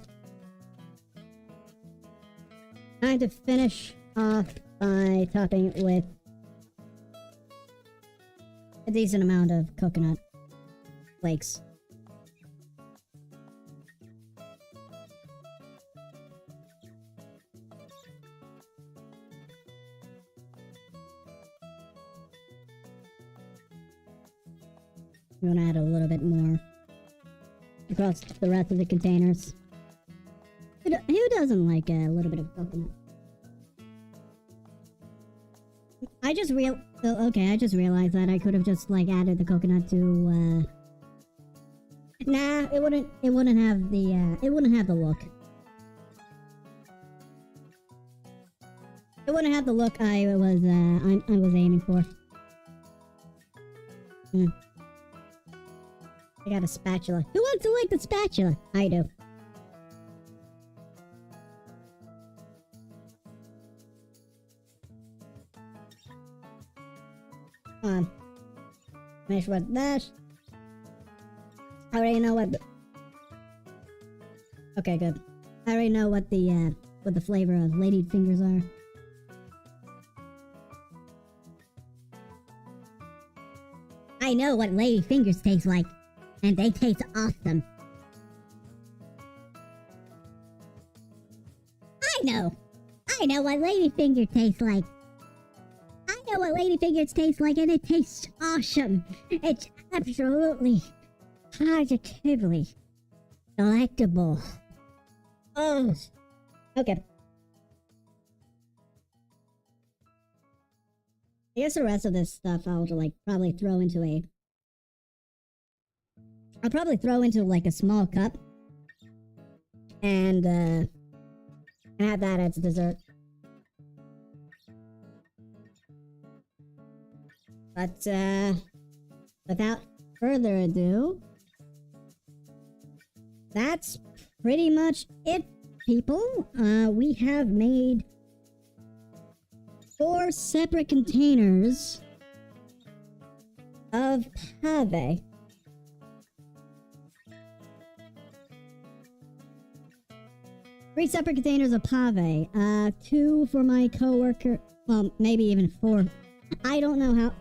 Time to finish off by topping it with a decent amount of coconut flakes. I'm gonna add a little bit more across the rest of the containers. Who doesn't like a little bit of coconut? I just realized that I could have just like added the coconut to nah, it wouldn't have the look. It wouldn't have the look I was aiming for. I got a spatula. Who wants to like the spatula? I do. Come on. Finish with that. I already know what the... Okay, good. I already know what the flavor of ladyfingers are. I know what ladyfingers taste like. And they taste awesome. I know what ladyfinger tastes like. I know what ladyfingers taste like, and it tastes awesome. It's absolutely, positively delectable. Oh, okay. I guess the rest of this stuff I'll like probably throw into a... I'll probably throw into like a small cup and have that as dessert. But further ado, that's pretty much it, people. We have made 4 separate containers of pave. Three separate containers of pave. 2 for my coworker. Well, maybe even 4. I don't know how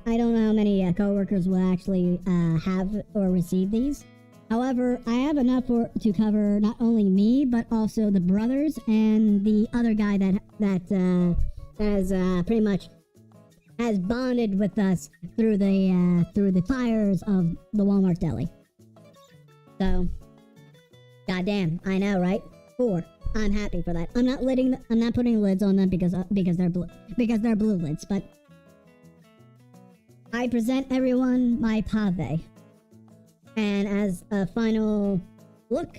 many coworkers will actually have or receive these. However, I have enough to cover not only me but also the brothers and the other guy that has pretty much has bonded with us through the fires of the Walmart deli. So, goddamn, I know, right? 4. I'm happy for that. I'm not putting lids on them because they're blue lids, but I present everyone my pave. And as a final look,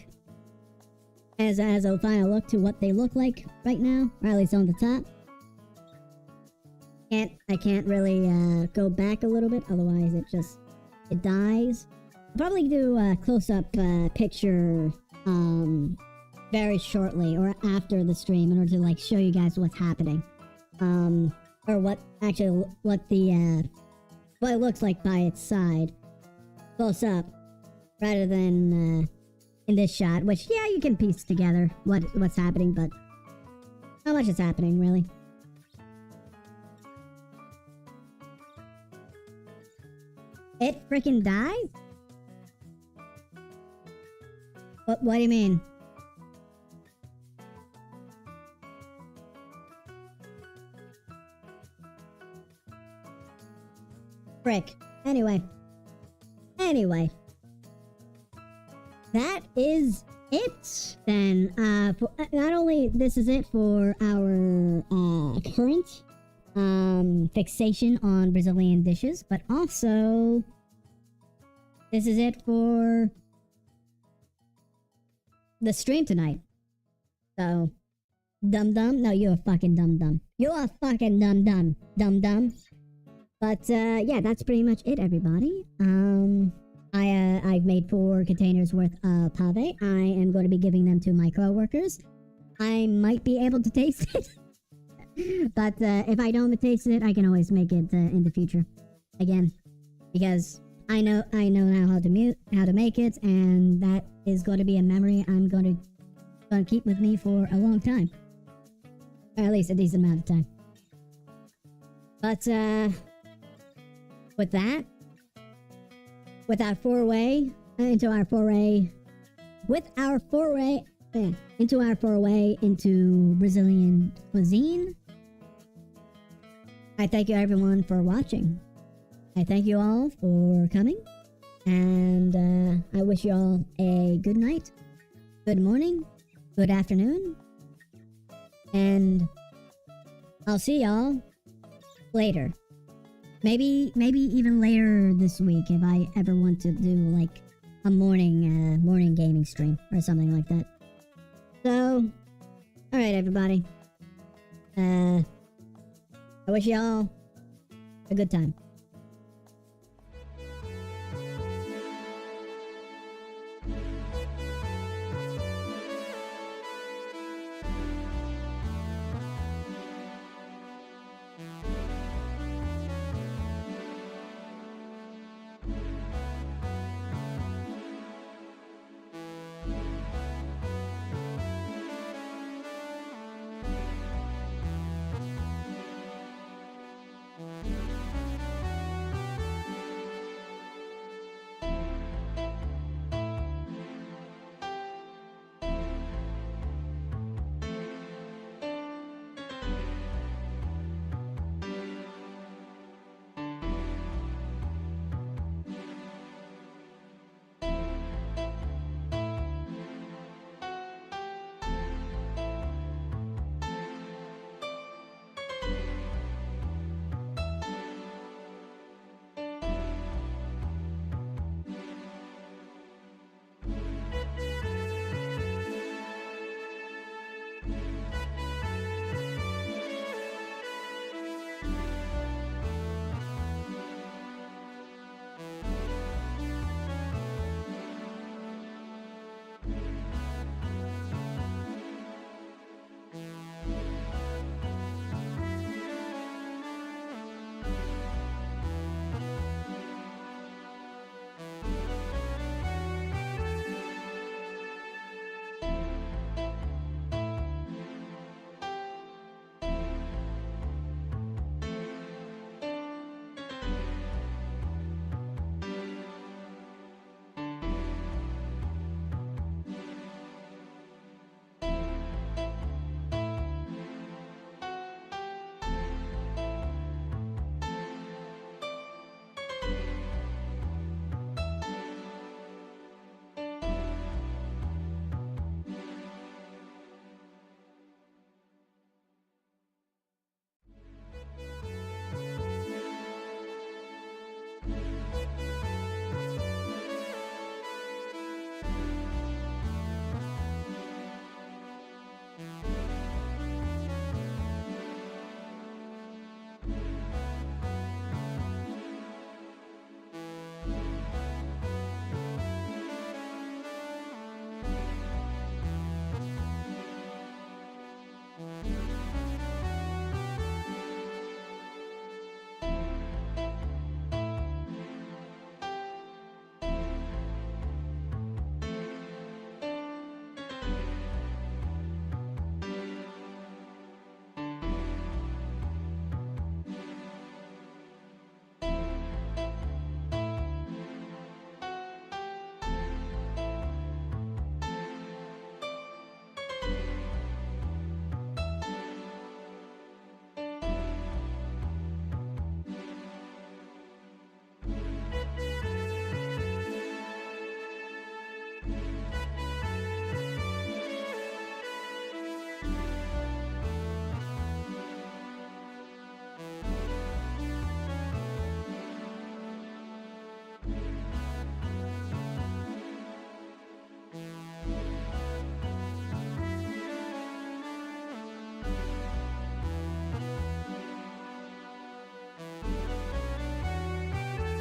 to what they look like right now, or at least on the top. I can't really go back a little bit, otherwise it dies. I'll probably do a close-up picture very shortly or after the stream in order to like show you guys what's happening, or what it looks like by its side, close up, rather than in this shot. Which, yeah, you can piece together what's happening, but not much is happening really. It freaking dies? What do you mean? Frick. Anyway. That is it then. Not only this is it for our current fixation on Brazilian dishes, but also this is it for the stream tonight. So, dum-dum? No, you're a fucking dum-dum. You're a fucking dum-dum. Dum-dum. But, yeah, that's pretty much it, everybody. I've made 4 containers worth of pave. I am going to be giving them to my co-workers. I might be able to taste it. But, if I don't taste it, I can always make it, in the future. Again. Because I know now how to make it, and that is going to be a memory I'm going to keep with me for a long time. Or at least a decent amount of time. But, with that, into our foray into Brazilian cuisine, I thank you everyone for watching. I thank you all for coming, and I wish you all a good night, good morning, good afternoon, and I'll see y'all later. Maybe even later this week if I ever want to do like a morning gaming stream or something like that. So, alright everybody. I wish y'all a good time.